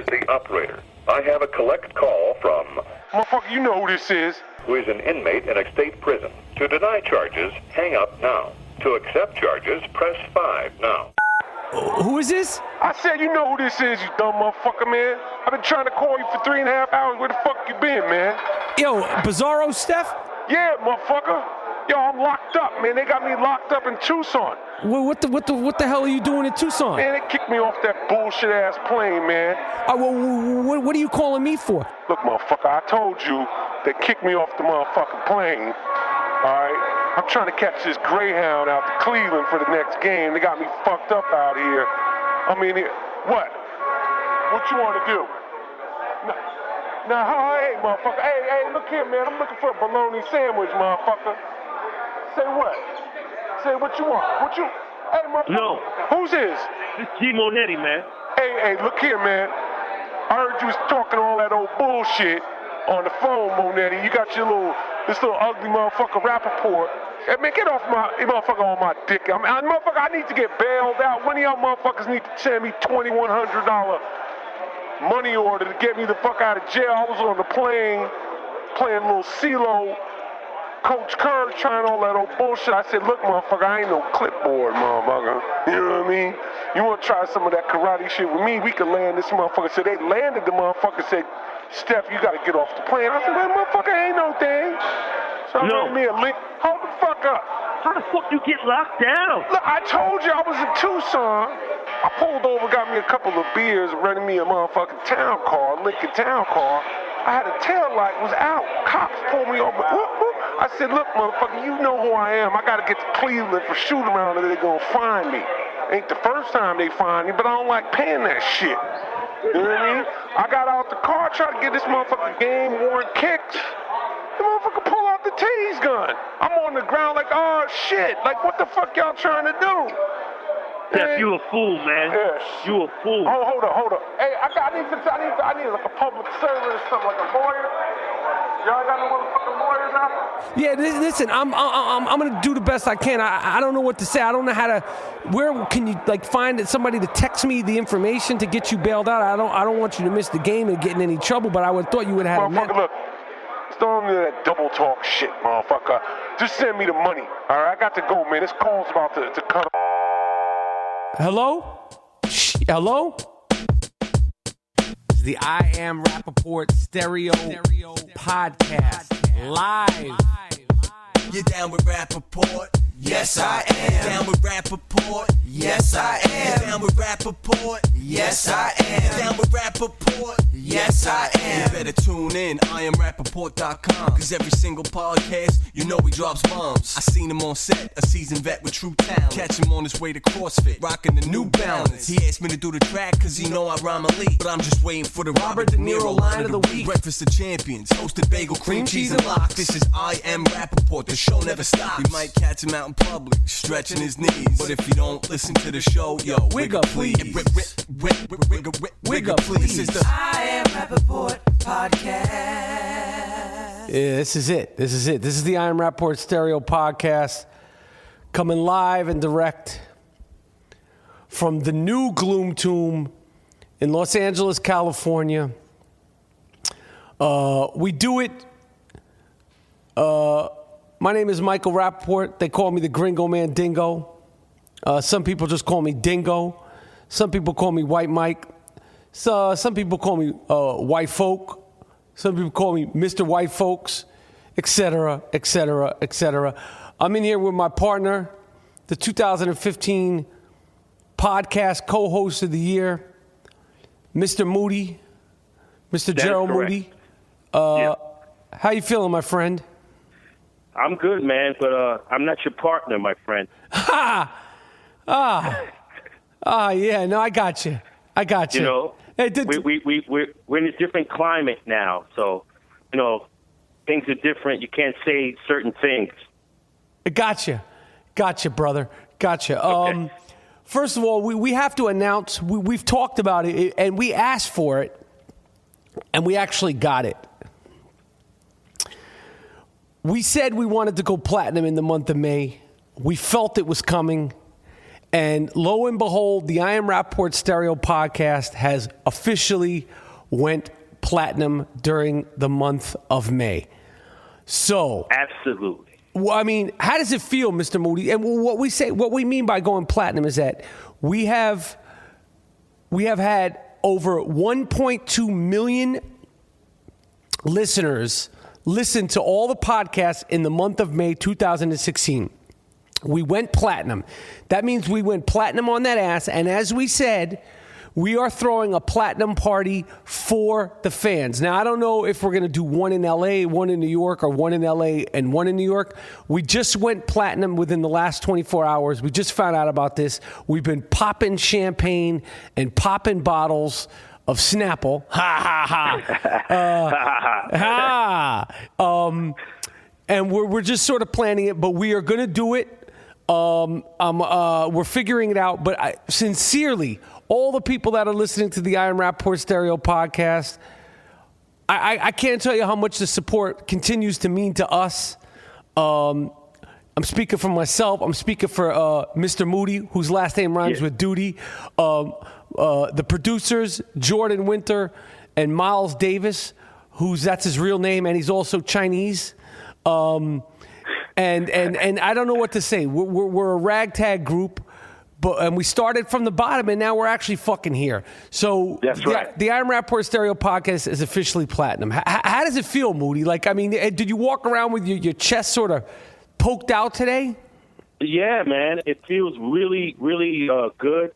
is the operator. I have a collect call from... Motherfucker, you know who this is. ...who is an inmate in a state prison. To deny charges, hang up now. To accept charges, press 5 now. Who is this? I said you know who this is, you dumb motherfucker, man. I've been trying to call you for 3.5 hours. Where the fuck you been, man? Yo, Bizarro Steph? Yeah, motherfucker. Yo, I'm locked up, man. They got me locked up in Tucson. What the hell are you doing in Tucson? Man, they kicked me off that bullshit-ass plane, man. What are you calling me for? Look, motherfucker, I told you they kicked me off the motherfucking plane. All right? I'm trying to catch this Greyhound out to Cleveland for the next game. They got me fucked up out here. I mean, what? What you want to do? Now, hey, motherfucker. Hey, look here, man. I'm looking for a bologna sandwich, motherfucker. Say what? Say what you want. What you... Hey, motherfucker. No. Who's this? This is G. Monetti, man. Hey, look here, man. I heard you was talking all that old bullshit on the phone, Monetti. You got this little ugly motherfucker Rapaport. Hey, man, get off my motherfucker on my dick. Motherfucker, I need to get bailed out. One of y'all motherfuckers need to send me $2,100 money order to get me the fuck out of jail. I was on the plane playing a little CeeLo, Coach Curry trying all that old bullshit. I said, look, motherfucker, I ain't no clipboard, motherfucker. You know what I mean? You want to try some of that karate shit with me? We can land this motherfucker. So they landed the motherfucker, said, Steph, you got to get off the plane. I said, well, motherfucker, ain't no thing. So I made me a link. Hold the fuck up. How the fuck you get locked down? Look, I told you I was in Tucson. I pulled over, got me a couple of beers, rented me a motherfucking town car, a Lincoln town car. I had a tail light, was out. Cops pulled me over. I said, look, motherfucker, you know who I am. I got to get to Cleveland for shoot around or they're going to find me. Ain't the first time they find me, but I don't like paying that shit. You know what I mean? I got out the car, tried to get this motherfucker game-worn kicked. The motherfucker pull out the tease gun. I'm on the ground like, oh, shit. Like, what the fuck y'all trying to do? Steph, you a fool, man. Yes. You a fool. Oh, hold up. Hey, I need like a public servant or something, like a lawyer. Y'all got no motherfucking lawyers out there? Yeah, listen, I'm gonna do the best I can. I don't know what to say. I don't know how to. Where can you find somebody to text me the information to get you bailed out? I don't want you to miss the game and get in any trouble. But I would have thought you would have had. Motherfucker, look. Don't do that double talk shit, motherfucker. Just send me the money. All right, I got to go, man. This call's about to cut. Hello? Hello? It's the I Am Rapaport Stereo Podcast. Live. You down with Rapaport? Yes, I am. Down with Rapaport? Yes, I am. Down with Rapaport? Yes, I am. Down with Rapaport? Yes, I am. You better tune in, IamRapaport.com. Cause every single podcast, you know he drops bombs. I seen him on set, a seasoned vet with true talent. Catch him on his way to CrossFit, rocking the New Balance. He asked me to do the track cause he know I rhyme elite. But I'm just waiting for the Robert De Niro line of the week. Breakfast of Champions, hosted bagel, cream cheese, and lox. This is I Am Rapaport, the show never stops. We might catch him out in public, stretching his knees. But if you don't listen to the show, yo, wig up please. Wig up please. This is the I Am Rapaport podcast. Yeah, this is it. This is the I Am Rapaport Stereo Podcast, coming live and direct from the new Gloom Tomb in Los Angeles, California. We do it. My name is Michael Rapaport. They call me the Gringo Man Dingo. Some people just call me Dingo. Some people call me White Mike. So some people call me White Folk. Some people call me Mr. White Folks, etc., etc., etc. I'm in here with my partner, the 2015 podcast co-host of the year, Mr. Moody, Mr. Gerald Moody. Yeah. How you feeling, my friend? I'm good, man, but I'm not your partner, my friend. Yeah, no, I got you. You know, we're in a different climate now, so, you know, things are different. You can't say certain things. Gotcha, brother. Gotcha. Okay. First of all, we have to announce, we've talked about it, and we asked for it, and we actually got it. We said we wanted to go platinum in the month of May. We felt it was coming, And lo and behold, the I Am Rapaport Stereo podcast has officially went platinum during the month of May. So, absolutely. Well, I mean, how does it feel, Mr. Moody? And what we mean by going platinum is that we have had over 1.2 million listeners listen to all the podcasts in the month of May 2016. We went platinum. That means we went platinum on that ass. And as we said, we are throwing a platinum party for the fans. Now, I don't know if we're going to do one in LA, one in New York, or one in LA and one in New York. We just went platinum within the last 24 hours. We just found out about this. We've been popping champagne and popping bottles of Snapple. Ha, ha, ha. And we're just sort of planning it, but we are going to do it. We're figuring it out, but sincerely, all the people that are listening to the I Am Rapaport Stereo podcast, I can't tell you how much the support continues to mean to us. I'm speaking for myself. I'm speaking for Mr. Moody, whose last name rhymes with Duty. The producers, Jordan Winter and Miles Davis, that's his real name, and he's also Chinese. And I don't know what to say. We're a ragtag group, and we started from the bottom, and now we're actually fucking here. So that's right. The I Am Rapaport Stereo podcast is officially platinum. How does it feel, Moody? Like, I mean, did you walk around with your chest sort of poked out today? Yeah, man. It feels really, really good.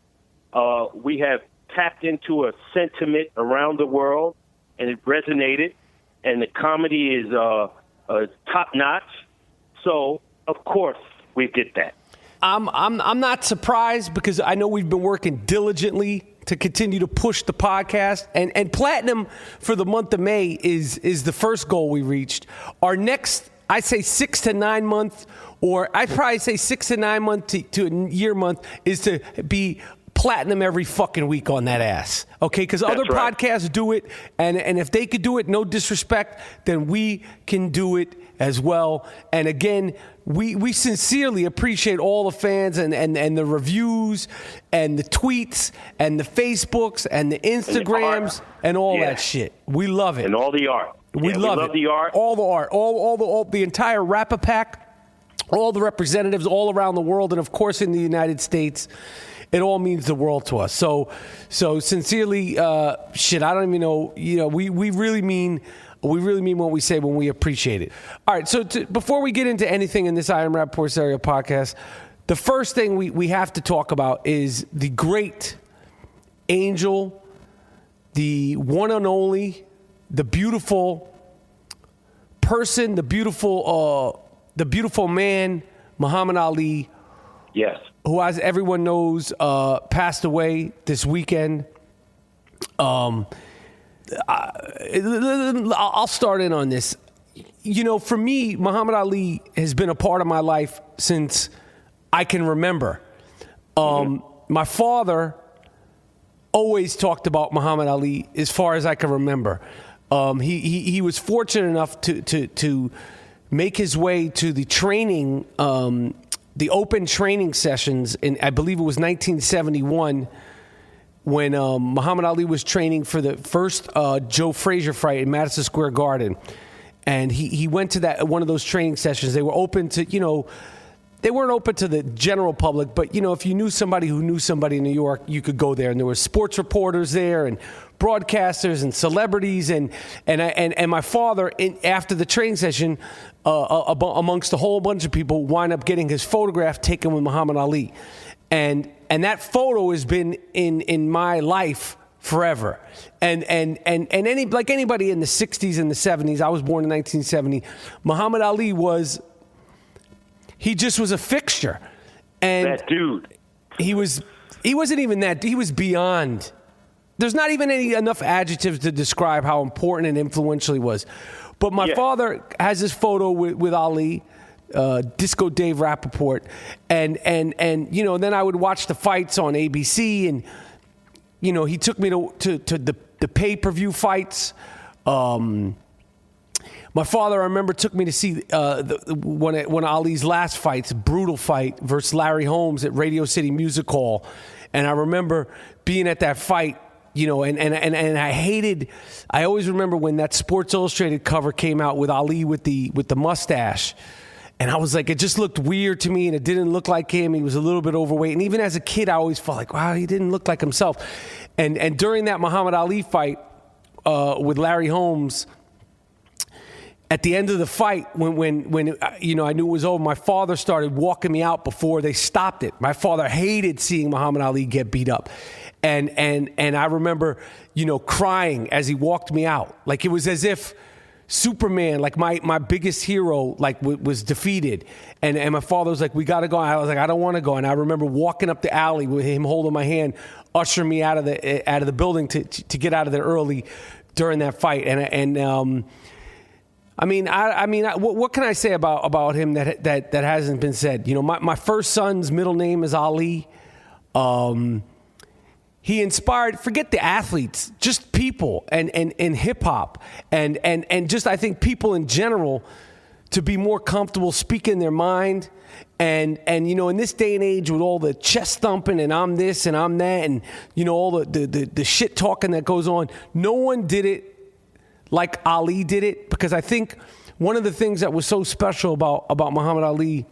We have tapped into a sentiment around the world, and it resonated, and the comedy is top-notch. So, of course, we did that. I'm not surprised because I know we've been working diligently to continue to push the podcast. And platinum for the month of May is the first goal we reached. Our next, I say 6 to 9 month, or I'd probably say 6 to 9 month to a year month is to be platinum every fucking week on that ass. Okay? Because other podcasts do it, and if they could do it, no disrespect, then we can do it as well. And again, we sincerely appreciate all the fans and the reviews and the tweets and the Facebooks and the Instagrams and all that shit. We love it. And all the art. We love the art. All the art. All the entire Rapapack, all the representatives all around the world, and of course in the United States. It all means the world to us. So sincerely, I don't even know. You know, we really mean what we say when we appreciate it. All right. So before we get into anything in this I Am Rapaport Stereo podcast, the first thing we have to talk about is the great angel, the one and only, the beautiful person, the beautiful man, Muhammad Ali. Yes. Who, as everyone knows, passed away this weekend. I'll start in on this. You know, for me, Muhammad Ali has been a part of my life since I can remember. My father always talked about Muhammad Ali as far as I can remember. He was fortunate enough to make his way to the training, the open training sessions in, I believe it was 1971, when Muhammad Ali was training for the first Joe Frazier fight in Madison Square Garden. And he went to one of those training sessions. They were open to, they weren't open to the general public, but, if you knew somebody who knew somebody in New York, you could go there. And there were sports reporters there and broadcasters and celebrities. And my father, after the training session, amongst a whole bunch of people, wind up getting his photograph taken with Muhammad Ali. And that photo has been in my life forever. And anybody in the 60s and the 70s, I was born in 1970, Muhammad Ali he just was a fixture. And that dude. He wasn't even that. He was beyond. There's not even enough adjectives to describe how important and influential he was. But my father has this photo with Ali, Disco Dave Rapaport, and then I would watch the fights on ABC, and he took me to the pay-per-view fights. My father, I remember, took me to see one of Ali's last fights, brutal fight versus Larry Holmes at Radio City Music Hall. And I remember being at that fight, you know, and I always remember when that Sports Illustrated cover came out with Ali with the mustache. And I was like, it just looked weird to me, and it didn't look like him. He was a little bit overweight. And even as a kid, I always felt like, wow, he didn't look like himself. And during that Muhammad Ali fight with Larry Holmes, at the end of the fight, when you know, I knew it was over, my father started walking me out before they stopped it. My father hated seeing Muhammad Ali get beat up. And I remember, you know, crying as he walked me out. Like it was as if Superman, like my biggest hero, like was defeated. And my father was like, we got to go. I was like, I don't want to go. And I remember walking up the alley with him holding my hand, ushering me out of the building to get out of there early during that fight. What can I say about him that hasn't been said? You know, my first son's middle name is Ali. He inspired, forget the athletes, just people and hip hop and just, I think, people in general to be more comfortable speaking their mind. And you know, in this day and age with all the chest thumping and I'm this and I'm that and, you know, all the shit talking that goes on, no one did it like Ali did it, because I think one of the things that was so special about Muhammad Ali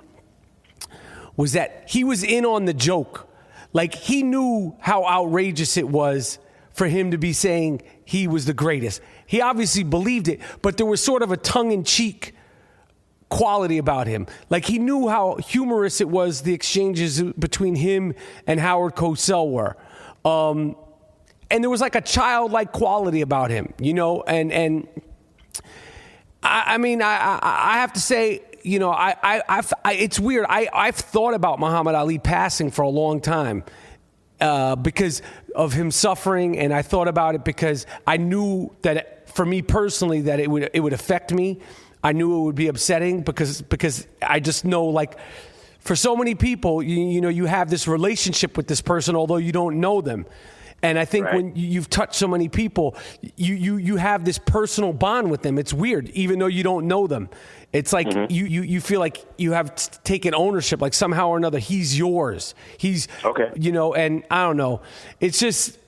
was that he was in on the joke. Like, he knew how outrageous it was for him to be saying he was the greatest. He obviously believed it, but there was sort of a tongue-in-cheek quality about him. Like, he knew how humorous it was, the exchanges between him and Howard Cosell were. And there was like a childlike quality about him, you know, and I have to say, you know, it's weird. I've thought about Muhammad Ali passing for a long time because of him suffering, and I thought about it because I knew that for me personally that it would affect me. I knew it would be upsetting because I just know, like, for so many people, you know, you have this relationship with this person although you don't know them. And I think when you've touched so many people, you have this personal bond with them. It's weird, even though you don't know them. It's like you feel like you have taken ownership, like somehow or another he's yours. He's you know, and I don't know. It's just,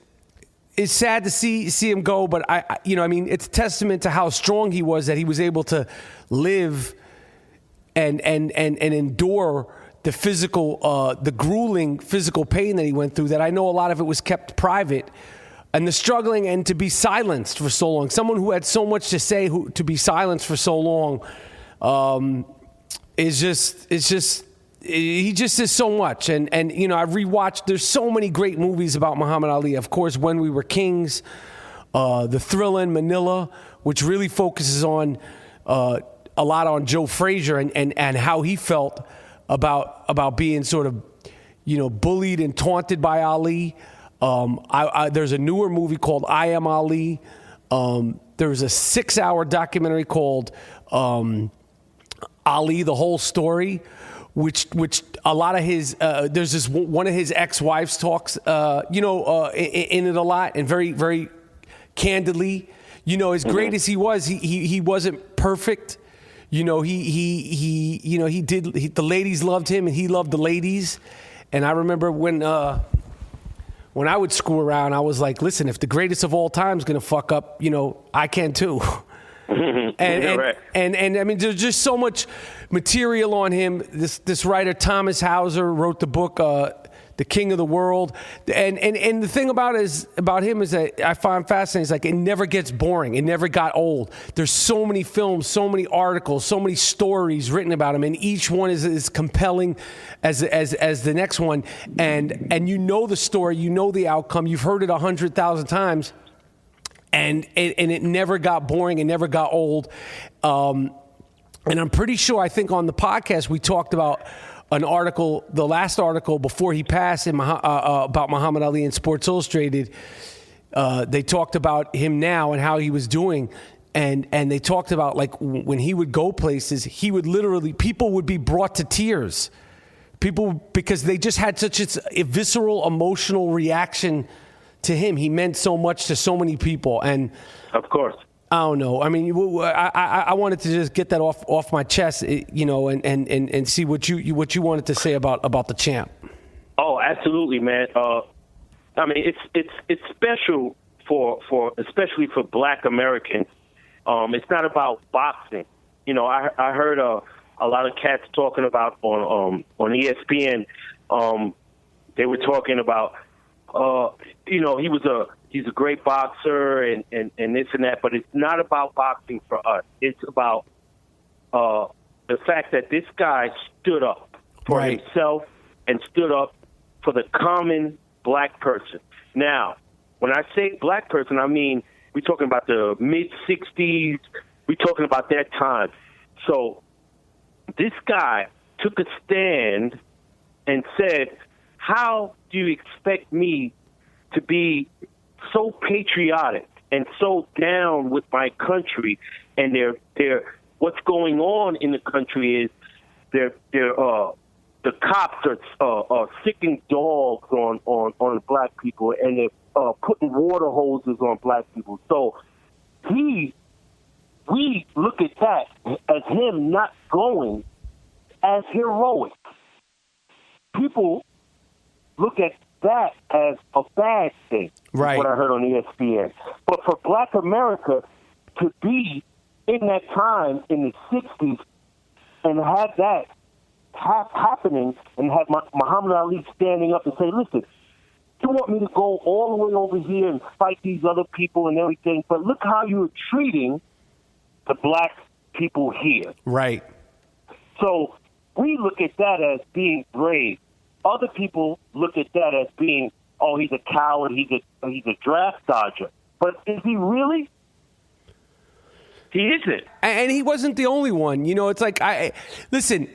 it's sad to see him go, but you know, I mean, it's a testament to how strong he was that he was able to live and endure the physical, the grueling physical pain that he went through, that I know a lot of it was kept private, and the struggling and to be silenced for so long. Someone who had so much to say, to be silenced for so long, he just is so much. And you know, I've rewatched, there's so many great movies about Muhammad Ali. Of course, When We Were Kings, The Thriller in Manila, which really focuses on, a lot on Joe Frazier and how he felt about being sort of, you know, bullied and taunted by Ali. There's a newer movie called I Am Ali. There's a 6-hour documentary called Ali, The Whole Story, which a lot of his, there's this one of his ex-wives talks, in it a lot and very, very candidly. You know, as great as he was, he wasn't perfect. You know, the ladies loved him and he loved the ladies. And I remember when I would screw around, I was like, listen, if the greatest of all time is going to fuck up, you know, I can too. And I mean, there's just so much material on him. This writer, Thomas Hauser, wrote the book, The King of the World. And the thing about him is that I find fascinating, is like, it never gets boring. It never got old. There's so many films, so many articles, so many stories written about him, and each one is as compelling as the next one. And you know the story, you know the outcome, you've heard it 100,000 times, and it never got boring, it never got old. And I'm pretty sure, I think on the podcast we talked about an article, the last article before he passed about Muhammad Ali in Sports Illustrated. They talked about him now and how he was doing. And they talked about, like, when he would go places, he would literally, people would be brought to tears. Because they just had such a visceral, emotional reaction to him. He meant so much to so many people. And of course. I don't know. I mean, I wanted to just get that off my chest, and see what you wanted to say about the champ. Oh, absolutely, man. I mean, it's special for especially for Black Americans. It's not about boxing. I heard a lot of cats talking about on ESPN. They were talking about he's a great boxer and this and that, but it's not about boxing for us. It's about the fact that this guy stood up for himself and stood up for the common Black person. Now, when I say Black person, I mean we're talking about the mid-'60s. We're talking about that time. So this guy took a stand and said, how do you expect me to be so patriotic and so down with my country? And what's going on in the country is the cops are sicking dogs on Black people, and they're putting water hoses on Black people. So we look at that as him not going as heroic. People look at that as a bad thing, right? What I heard on ESPN. But for Black America to be in that time in the 60s and have that happening and have Muhammad Ali standing up and say, listen, you want me to go all the way over here and fight these other people and everything, but look how you're treating the Black people here. Right. So we look at that as being brave. Other people look at that as being, oh, he's a coward, he's a draft dodger. But is he really? He isn't. And he wasn't the only one. It's like, listen,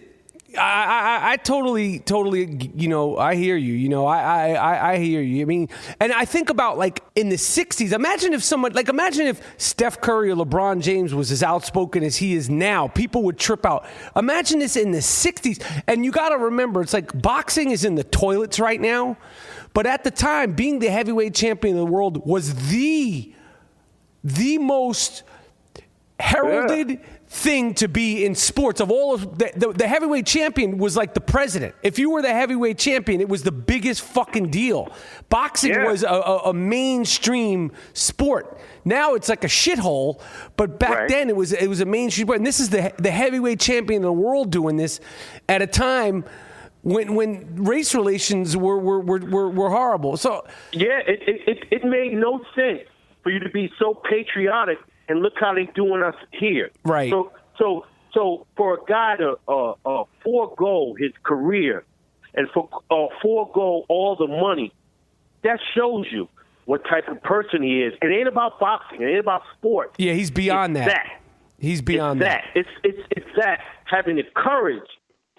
I totally, I hear you. I hear you. I mean, and I think about like in the 60s, imagine if Steph Curry or LeBron James was as outspoken as he is now, people would trip out. Imagine this in the 60s. And you got to remember, it's like boxing is in the toilets right now. But at the time, being the heavyweight champion of the world was the most heralded thing to be in sports. Of all of the heavyweight champion was like the president. If you were the heavyweight champion, it was the biggest fucking deal. Boxing was a mainstream sport. Now it's like a shithole, but back then it was a mainstream sport. And this is the heavyweight champion of the world doing this at a time when race relations were horrible. So it made no sense for you to be so patriotic. And look how they doing us here. Right. So for a guy to forego his career and forego all the money, that shows you what type of person he is. It ain't about boxing. It ain't about sports. Yeah, he's beyond that. He's beyond that. It's that having the courage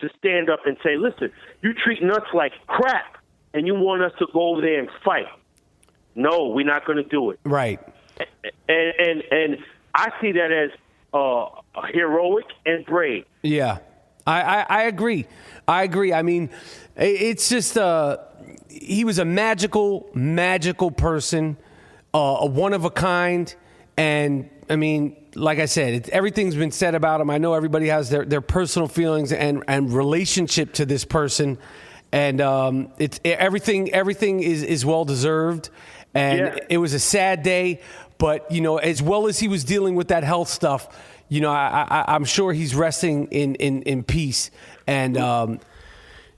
to stand up and say, listen, you treating us like crap, and you want us to go over there and fight. No, we're not going to do it. Right. And I see that as heroic and brave. Yeah, I agree. I mean, it's just he was a magical person, a one of a kind, and I mean, like I said, everything's been said about him. I know everybody has their personal feelings and relationship to this person, and everything is well deserved. And it was a sad day. But, as well as he was dealing with that health stuff, I'm sure he's resting in peace. And,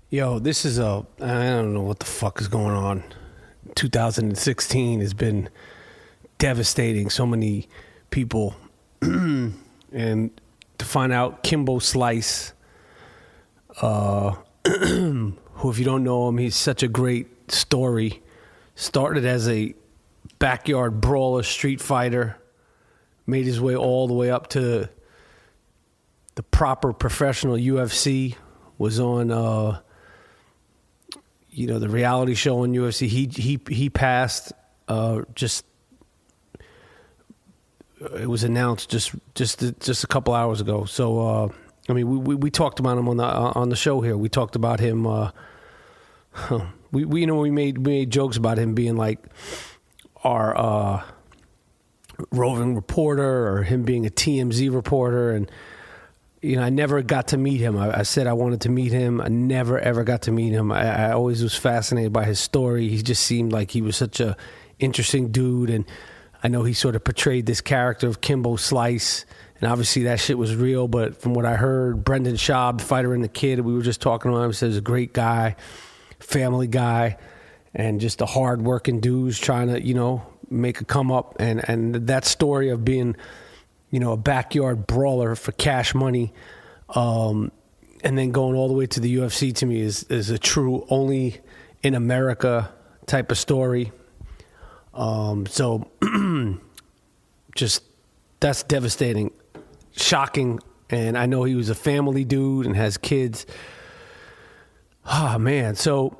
this is I don't know what the fuck is going on. 2016 has been devastating. So many people. And to find out Kimbo Slice, who, if you don't know him, he's such a great story. Started as a backyard brawler, street fighter, made his way all the way up to the proper professional UFC, was on the reality show on UFC. He passed it was announced just a couple hours ago. So I mean we talked about him on the show here. We talked about him we made jokes about him being like our roving reporter or him being a TMZ reporter. And, I never got to meet him. I said I wanted to meet him. I never, ever got to meet him. I always was fascinated by his story. He just seemed like he was such a interesting dude. And I know he sort of portrayed this character of Kimbo Slice. And obviously that shit was real. But from what I heard, Brendan Schaub, the fighter and the kid, we were just talking to him, said he's a great guy, family guy, and just a hard-working dude trying to, make a come up. And that story of being, a backyard brawler for cash money, and then going all the way to the UFC, to me is a true only in America type of story. So just that's devastating, shocking. And I know he was a family dude and has kids. Oh man. So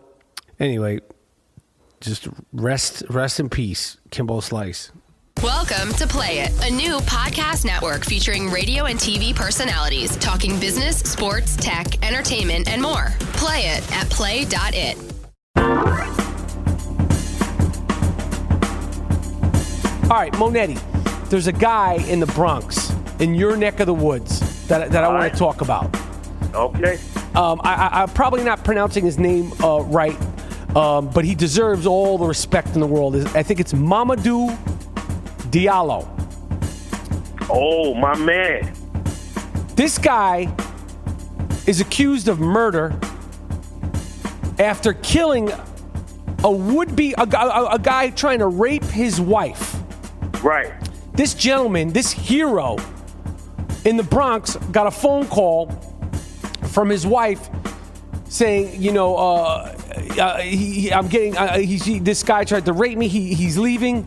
anyway, just rest in peace, Kimbo Slice. Welcome to Play It, a new podcast network featuring radio and TV personalities talking business, sports, tech, entertainment, and more. Play it at play.it. All right, Monetti, there's a guy in the Bronx, in your neck of the woods, that I want to talk about. Okay. I'm probably not pronouncing his name right, but he deserves all the respect in the world. I think it's Mamadou Diallo. Oh, my man. This guy is accused of murder after killing a guy trying to rape his wife. Right. This gentleman, this hero in the Bronx, got a phone call from his wife saying, this guy tried to rape me. He's leaving.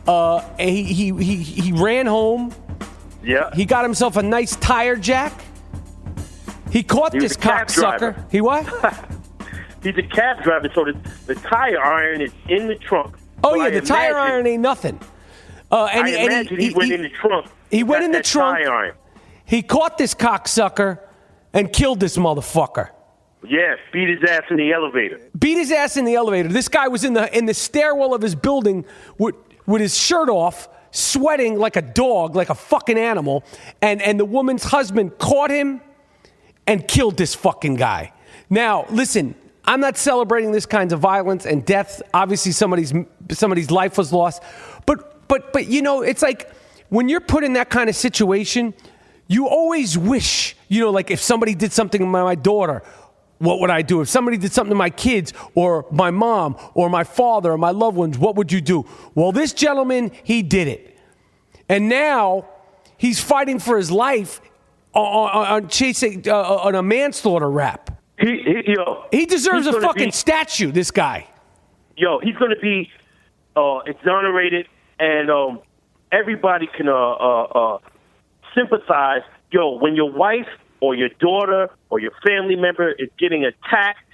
And he ran home. Yeah. He got himself a nice tire jack. He caught this cocksucker. He what? He's a cab driver, so the tire iron is in the trunk. Oh, yeah, the tire iron ain't nothing. And he went in the trunk. He went in the trunk. Tire iron. He caught this cocksucker and killed this motherfucker. Yeah, beat his ass in the elevator. This guy was in the stairwell of his building with his shirt off, sweating like a dog, like a fucking animal, and the woman's husband caught him and killed this fucking guy. Now, listen, I'm not celebrating this kinds of violence and death. Obviously, somebody's life was lost, but it's like when you're put in that kind of situation, you always wish, like if somebody did something to my daughter, what would I do? If somebody did something to my kids or my mom or my father or my loved ones, what would you do? Well, this gentleman, he did it. And now he's fighting for his life on chasing on a manslaughter rap. He deserves a fucking statue, this guy. He's going to be exonerated, and everybody can sympathize. When your wife or your daughter or your family member is getting attacked,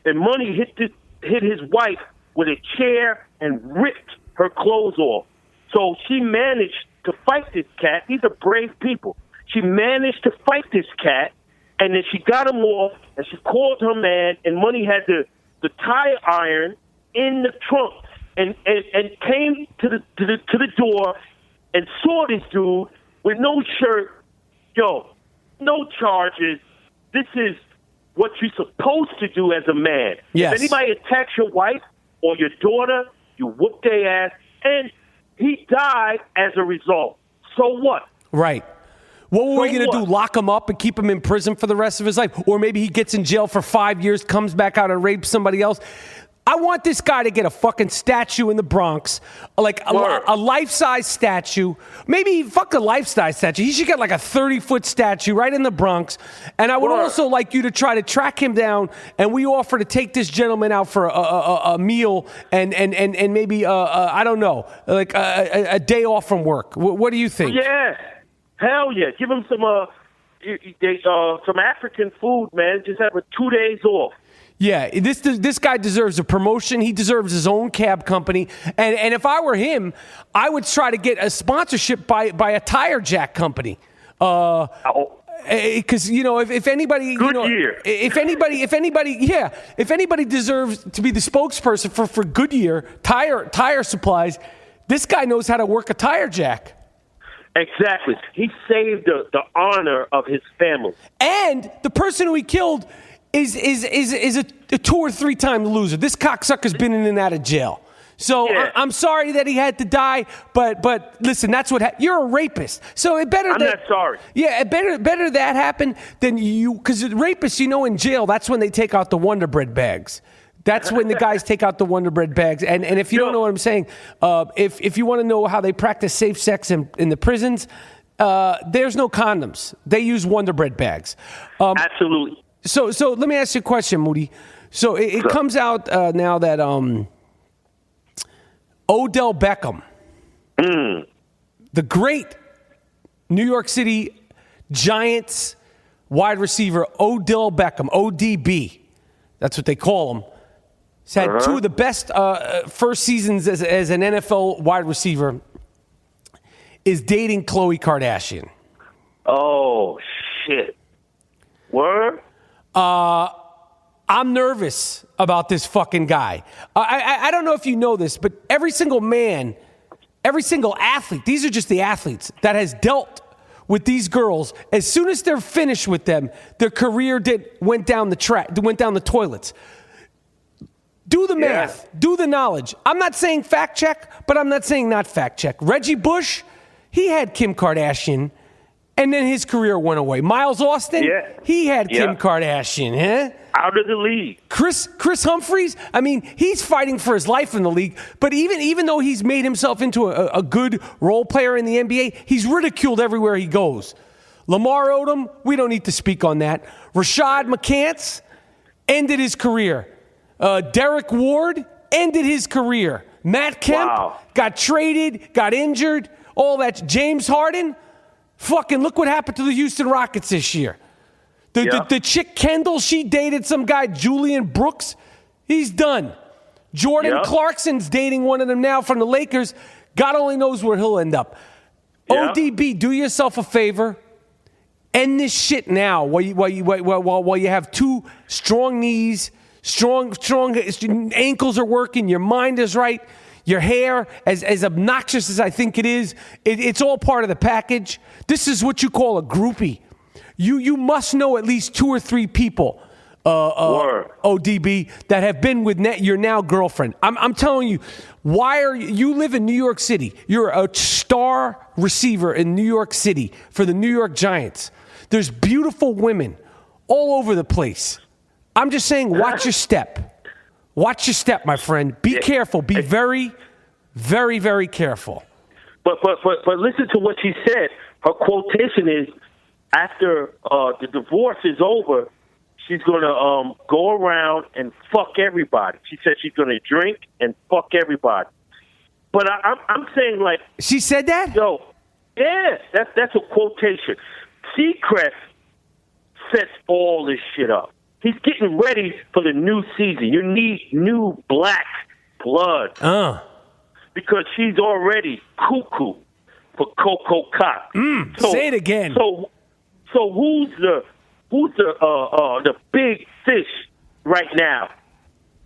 and Money hit his wife with a chair and ripped her clothes off. So she managed to fight this cat. These are brave people. She managed to fight this cat, and then she got him off, and she called her man, and Money had the tire iron in the trunk, and came to the door and saw this dude with no shirt. No charges. This is what you're supposed to do as a man. Yes. If anybody attacks your wife or your daughter, you whoop their ass, and he died as a result. So what? Right. What were we going to do? Lock him up and keep him in prison for the rest of his life? Or maybe he gets in jail for 5 years, comes back out and rapes somebody else. I want this guy to get a fucking statue in the Bronx, like a life-size statue. Maybe fuck a life-size statue. He should get like a 30-foot statue right in the Bronx. And I would also like you to try to track him down. And we offer to take this gentleman out for a meal and maybe I don't know, like a day off from work. What do you think? Yeah, hell yeah. Give him some African food, man. Just have 2 days off. Yeah, this guy deserves a promotion. He deserves his own cab company. And if I were him, I would try to get a sponsorship by a tire jack company. Because if anybody, if anybody deserves to be the spokesperson for Goodyear tire supplies, This guy knows how to work a tire jack. Exactly. He saved the honor of his family. And the person who he killed is a 2 or 3 time loser. This cocksucker's been in and out of jail. So Yeah. I'm sorry that he had to die, but listen, that's what you're a rapist. So it better. I'm not sorry. Yeah, it better that happen than you, because rapists, in jail, that's when they take out the Wonder Bread bags. That's when the guys take out the Wonder Bread bags. And if you don't know what I'm saying, if you want to know how they practice safe sex in the prisons, there's no condoms. They use Wonder Bread bags. Absolutely. So let me ask you a question, Moody. So it comes out now that Odell Beckham, the great New York City Giants wide receiver, Odell Beckham, ODB, that's what they call him, has had 2 of the best first seasons as an NFL wide receiver, is dating Khloe Kardashian. Oh, shit. Word? I'm nervous about this fucking guy. I don't know if you know this, but every single man, every single athlete, these are just the athletes that has dealt with these girls, as soon as they're finished with them, their career went down the toilets. Do the math. Do the knowledge. I'm not saying fact check, but I'm not saying not fact check. Reggie Bush, he had Kim Kardashian, and then his career went away. Miles Austin, he had Kim Kardashian, huh? Out of the league. Chris Humphries, I mean, he's fighting for his life in the league, but even though he's made himself into a good role player in the NBA, he's ridiculed everywhere he goes. Lamar Odom, we don't need to speak on that. Rashad McCants ended his career. Derek Ward ended his career. Matt Kemp got traded, got injured, all that. James Harden, fucking look what happened to the Houston Rockets this year. The chick Kendall, she dated some guy, Julian Brooks. He's done. Jordan Clarkson's dating one of them now from the Lakers. God only knows where he'll end up. ODB, do yourself a favor. End this shit now while you have 2 strong knees, strong ankles are working, your mind is right, your hair, as obnoxious as I think it is, it's all part of the package. This is what you call a groupie. You must know at least 2 or 3 people, ODB, that have been with your now girlfriend. I'm telling you, you live in New York City. You're a star receiver in New York City for the New York Giants. There's beautiful women all over the place. I'm just saying, watch your step. Watch your step, my friend. Be careful. Be very, very, very careful. But listen to what she said. Her quotation is, after the divorce is over, she's going to go around and fuck everybody. She said she's going to drink and fuck everybody. But I'm saying, like... She said that? Yo, yeah, that's a quotation. Seacrest sets all this shit up. He's getting ready for the new season. You need new black blood. Because she's already cuckoo for Coco Cock. Say it again. So who's the big fish right now?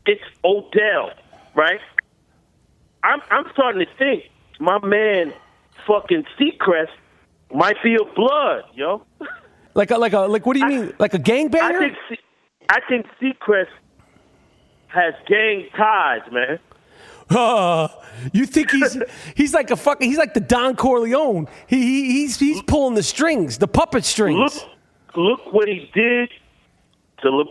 It's Odell, right? I'm starting to think my man fucking Seacrest might be a blood, yo. Like what do you mean? Like a gangbanger? I think Seacrest has gang ties, man. You think he's like the Don Corleone? He's pulling the strings, the puppet strings. Look what he did to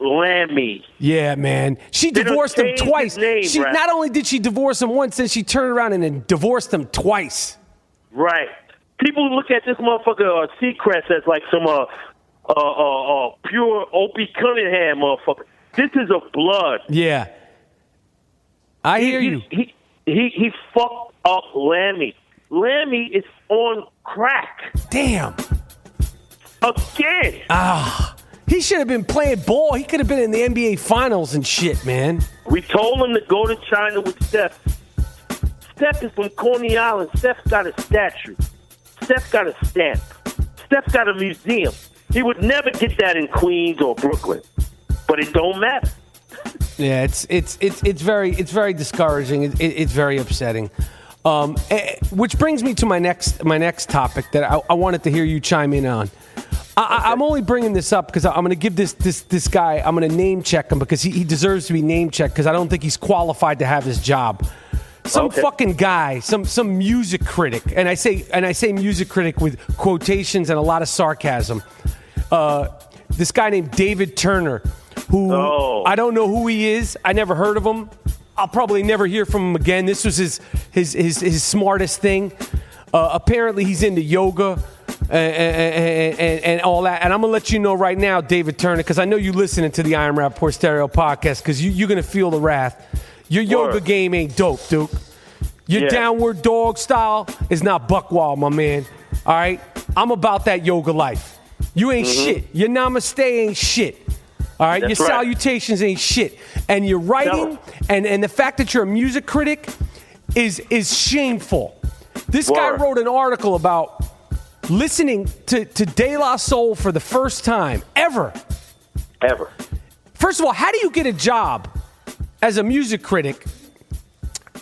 Lammy. Yeah, man. She divorced him twice. Not only did she divorce him once, then she turned around and then divorced him twice. Right. People look at this motherfucker Seacrest as like some pure Opie Cunningham motherfucker. This is a blood. Yeah. I hear you. He fucked up Lammy. Lammy is on crack. Damn. Again. He should have been playing ball. He could have been in the NBA Finals and shit, man. We told him to go to China with Steph. Steph is from Coney Island. Steph's got a statue. Steph's got a stamp. Steph's got a museum. He would never get that in Queens or Brooklyn. But it don't matter. Yeah, it's very discouraging. It's very upsetting. Which brings me to my next topic that I wanted to hear you chime in on. I'm only bringing this up because I'm going to give this guy, I'm going to name check him because he deserves to be name checked because I don't think he's qualified to have his job. Some fucking guy, some music critic, and I say music critic with quotations and a lot of sarcasm. This guy named David Turner, who I don't know who he is. I never heard of him. I'll probably never hear from him again. This was his smartest thing. Apparently, he's into yoga and all that. And I'm going to let you know right now, David Turner, because I know you're listening to the I Am Rapaport Stereo podcast because you're going to feel the wrath. Your yoga game ain't dope, Duke. Your downward dog style is not buck wild, my man. All right? I'm about that yoga life. You ain't shit. Your namaste ain't shit. All right? Your salutations ain't shit. And your writing and the fact that you're a music critic is shameful. This guy wrote an article about listening to De La Soul for the first time ever. First of all, how do you get a job as a music critic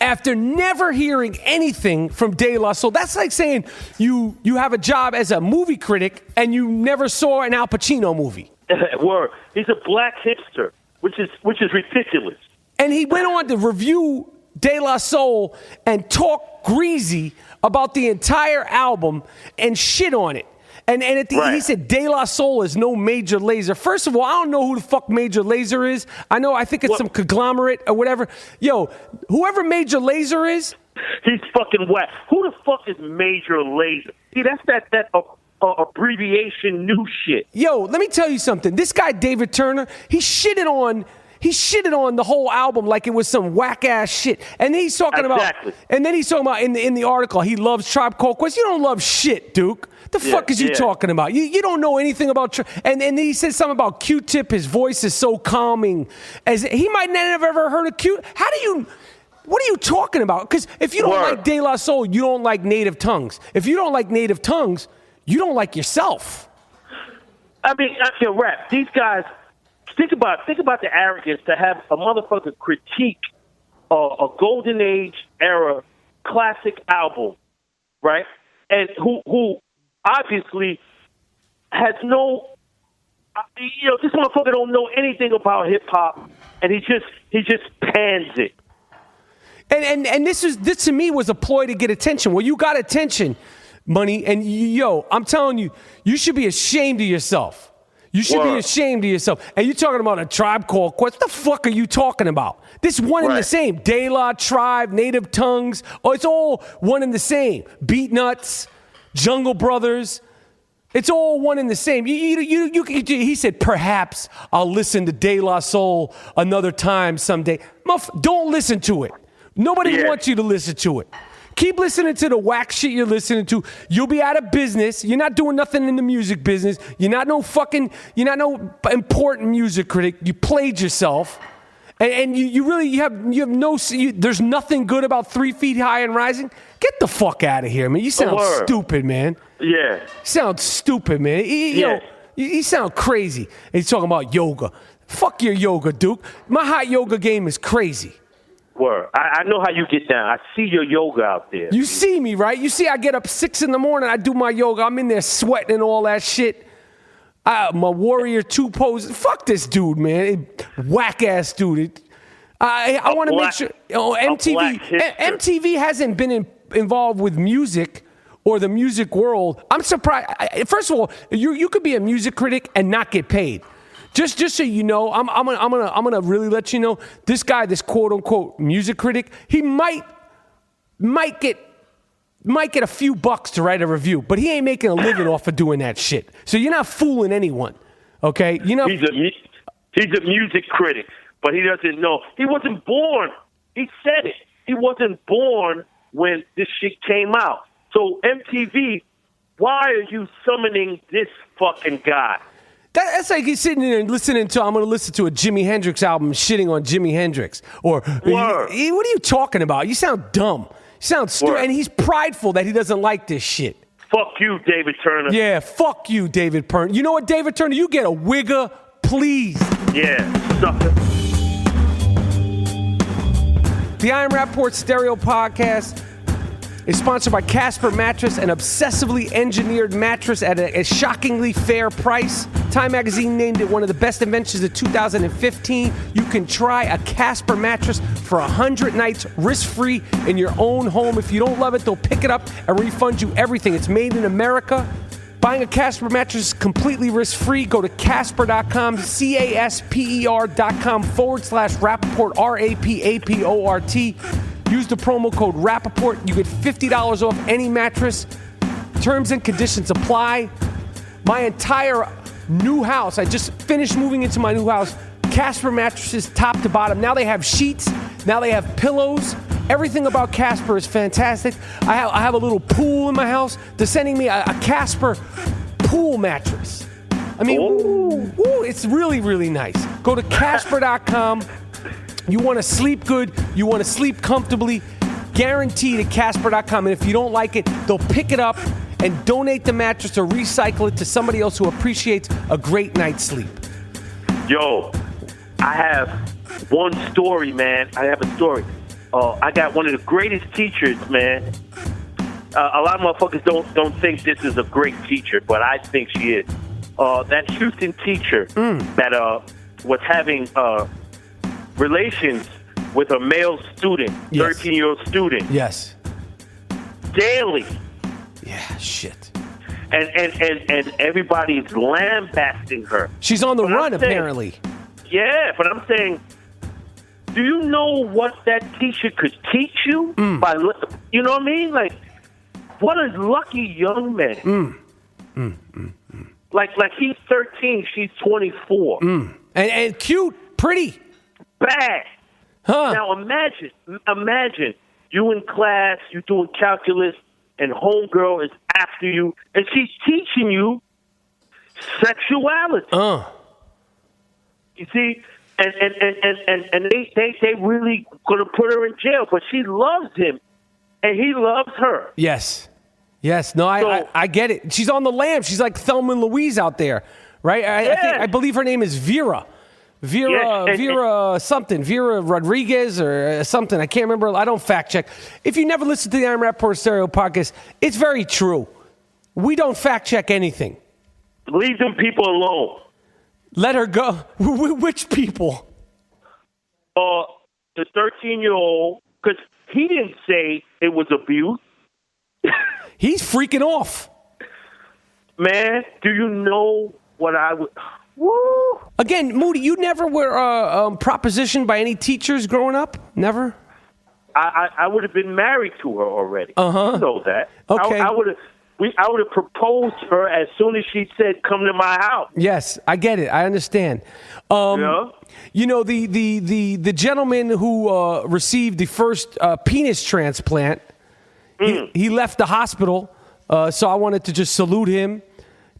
after never hearing anything from De La Soul? That's like saying you have a job as a movie critic and you never saw an Al Pacino movie. Word. He's a black hipster, which is ridiculous. And he went on to review De La Soul and talk greasy about the entire album and shit on it. And at the end, he said De La Soul is no Major Lazer. First of all, I don't know who the fuck Major Lazer is. I think it's some conglomerate or whatever. Yo, whoever Major Lazer is, he's fucking whack. Who the fuck is Major Lazer? See, that's that abbreviation new shit. Yo, let me tell you something. This guy David Turner, he shitted on the whole album like it was some whack ass shit. And then he's talking about in the article he loves Tribe Called Quest. You don't love shit, Duke. The fuck is you talking about? You don't know anything about and then he said something about Q-Tip. His voice is so calming. As he might not have ever heard of Q. What are you talking about? Because if you don't like De La Soul, you don't like Native Tongues. If you don't like Native Tongues, you don't like yourself. I mean, rap. These guys. Think about the arrogance to have a motherfucker critique a golden age era classic album, right? And who obviously has no, this motherfucker don't know anything about hip hop, and he just pans it. And this to me was a ploy to get attention. Well, you got attention, money, and I'm telling you, you should be ashamed of yourself. You should be ashamed of yourself. And you're talking about a Tribe Called Quest. What the fuck are you talking about? This one and the same. De La, Tribe, Native Tongues. Oh, it's all one and the same. Beat Nuts, Jungle Brothers. It's all one and the same. He said, perhaps I'll listen to De La Soul another time someday. Don't listen to it. Nobody wants you to listen to it. Keep listening to the whack shit you're listening to. You'll be out of business. You're not doing nothing in the music business. You're not no important music critic. You played yourself. And you have no, there's nothing good about 3 Feet High and Rising. Get the fuck out of here, man. You sound stupid, man. Yeah. You sound stupid, man. You sound crazy. And he's talking about yoga. Fuck your yoga, Duke. My hot yoga game is crazy. Word. I know how you get down. I see your yoga out there. You see me, right? You see I get up 6 in the morning. I do my yoga. I'm in there sweating and all that shit. My Warrior 2 pose. Fuck this dude, man. Whack-ass dude. I want to make sure. MTV hasn't been involved with music or the music world. I'm surprised. First of all, you could be a music critic and not get paid. Just so you know, I'm gonna really let you know, this guy, this quote unquote music critic, he might get a few bucks to write a review, but he ain't making a living off of doing that shit. So you're not fooling anyone, okay? He's a music critic, but he doesn't know. He wasn't born. He said it. He wasn't born when this shit came out. So MTV, why are you summoning this fucking guy? That's like he's sitting there and listening to, I'm going to listen to a Jimi Hendrix album shitting on Jimi Hendrix. Or, what are you talking about? You sound dumb. You sound stupid. And he's prideful that he doesn't like this shit. Fuck you, David Turner. Yeah, fuck you, David Turner. You know what, David Turner? You get a wigger, please. Yeah, sucker. The Iron Rapaport Stereo Podcast is sponsored by Casper Mattress, an obsessively engineered mattress at a shockingly fair price. Time Magazine named it one of the best inventions of 2015. You can try a Casper mattress for 100 nights risk-free in your own home. If you don't love it, they'll pick it up and refund you everything. It's made in America. Buying a Casper mattress is completely risk-free. Go to Casper.com, CASPER.com/Rapaport, RAPAPORT. Use the promo code Rapaport. You get $50 off any mattress. Terms and conditions apply. My entire new house, I just finished moving into my new house. Casper mattresses, top to bottom. Now they have sheets. Now they have pillows. Everything about Casper is fantastic. I have a little pool in my house. They're sending me a Casper pool mattress. I mean, ooh, it's really, really nice. Go to Casper.com. You want to sleep good. You want to sleep comfortably. Guaranteed at Casper.com. And if you don't like it, they'll pick it up and donate the mattress or recycle it to somebody else who appreciates a great night's sleep. Yo, I have one story, man. I have a story. I got one of the greatest teachers, man. A lot of motherfuckers don't think this is a great teacher, but I think she is. That Houston teacher that was having relations with a male student, 13-year-old student. Yes. Daily. Yeah, shit. And everybody's lambasting her. She's on the run, apparently. Yeah, but I'm saying, do you know what that teacher could teach you? You know what I mean? Like, what a lucky young man. Like he's 13, she's 24. And cute, pretty. Bad. Huh. Now imagine you in class, you're doing calculus, and homegirl is after you, and she's teaching you sexuality. You see, and they really gonna put her in jail, but she loves him, and he loves her. Yes. No, I get it. She's on the lam. She's like Thelma and Louise out there, right? I believe her name is Vera. Vera Rodriguez or something. I can't remember. I don't fact check. If you never listen to the Iron Rapaport Stereo Podcast, it's very true. We don't fact check anything. Leave them people alone. Let her go. Which people? The 13-year-old, because he didn't say it was abuse. He's freaking off. Man, do you know what I would... Woo! Again, Moody, you never were propositioned by any teachers growing up? Never? I would have been married to her already. You know that. Okay. I would have proposed to her as soon as she said, "Come to my house." Yes, I get it. I understand. You know, the gentleman who received the first penis transplant, he left the hospital, so I wanted to just salute him.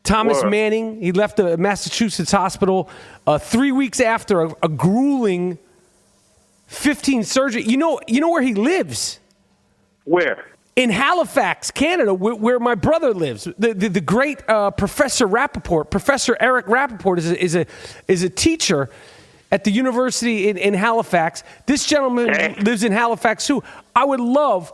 Thomas Manning, he left the Massachusetts hospital 3 weeks after a grueling 15 surgery. You know where he lives? Where? In Halifax, Canada, where my brother lives. The great Professor Rapaport, Professor Eric Rapaport, is a teacher at the university in Halifax. This gentleman lives in Halifax too. I would love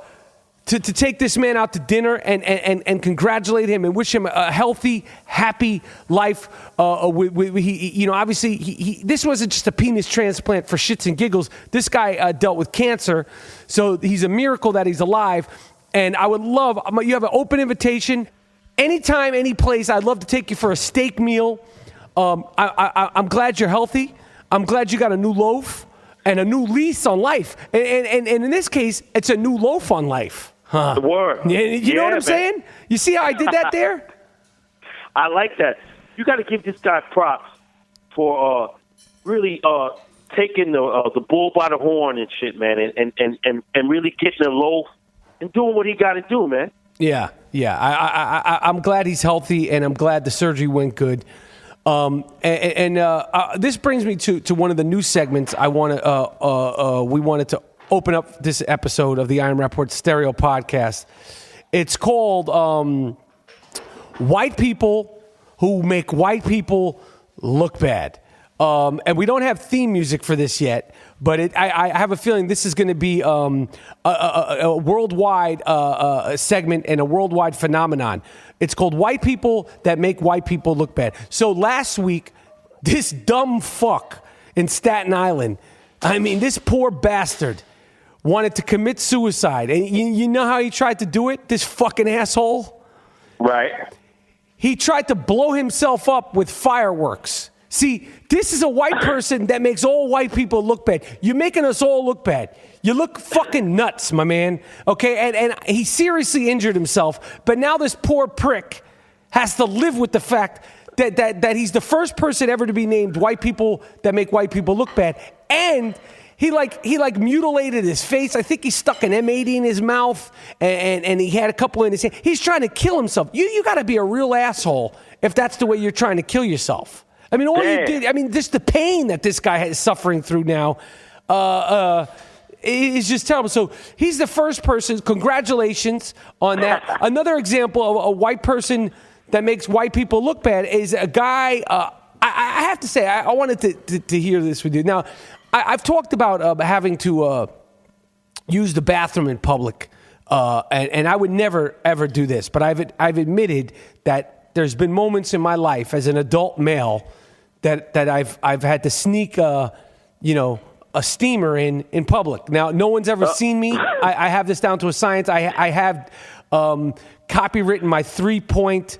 to take this man out to dinner and congratulate him and wish him a healthy, happy life. Obviously, this wasn't just a penis transplant for shits and giggles. This guy dealt with cancer, so he's a miracle that he's alive. And I would love, you have an open invitation. Anytime, any place, I'd love to take you for a steak meal. I'm glad you're healthy. I'm glad you got a new loaf and a new lease on life. And in this case, it's a new loaf on life. Huh. The word. You know what I'm saying? You see how I did that there? I like that. You got to give this guy props for really taking the bull by the horn and shit, man, and really getting a loaf and doing what he got to do, man. Yeah. I'm glad he's healthy, and I'm glad the surgery went good. This brings me to one of the new segments we wanted to open up this episode of the Iron Rapaport Stereo Podcast. It's called White People Who Make White People Look Bad. and we don't have theme music for this yet, but I have a feeling this is going to be a worldwide segment and a worldwide phenomenon. It's called White People That Make White People Look Bad. So last week, this dumb fuck in Staten Island, I mean, this poor bastard wanted to commit suicide. And you know how he tried to do it, this fucking asshole? Right. He tried to blow himself up with fireworks. See, this is a white person that makes all white people look bad. You're making us all look bad. You look fucking nuts, my man. Okay, and he seriously injured himself, but now this poor prick has to live with the fact that he's the first person ever to be named White People That Make White People Look Bad. And he mutilated his face. I think he stuck an M80 in his mouth, and he had a couple in his hand. He's trying to kill himself. You got to be a real asshole if that's the way you're trying to kill yourself. I mean, all you did, I mean, just the pain that this guy is suffering through now is just terrible. So he's the first person. Congratulations on that. Another example of a white person that makes white people look bad is a guy, I have to say, I wanted to hear this with you. Now, I've talked about having to use the bathroom in public, and I would never, ever do this. But I've admitted that there's been moments in my life as an adult male that I've had to sneak a steamer in public. Now, no one's ever seen me. I have this down to a science. I have copywritten my 3-point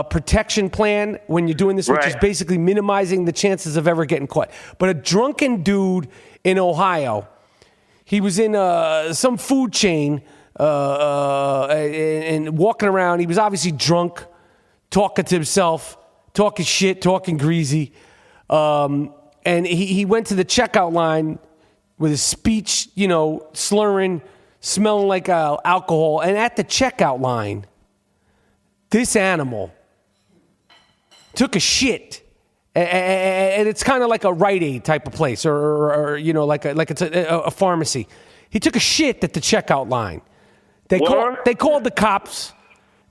protection plan when you're doing this, which is basically minimizing the chances of ever getting caught. But a drunken dude in Ohio, he was in some food chain and walking around. He was obviously drunk, talking to himself, talking shit, talking greasy. And he went to the checkout line with his speech, slurring, smelling like alcohol. And at the checkout line, this animal took a shit. And it's kind of like a Rite Aid type of place or like it's a pharmacy. He took a shit at the checkout line. They called the cops.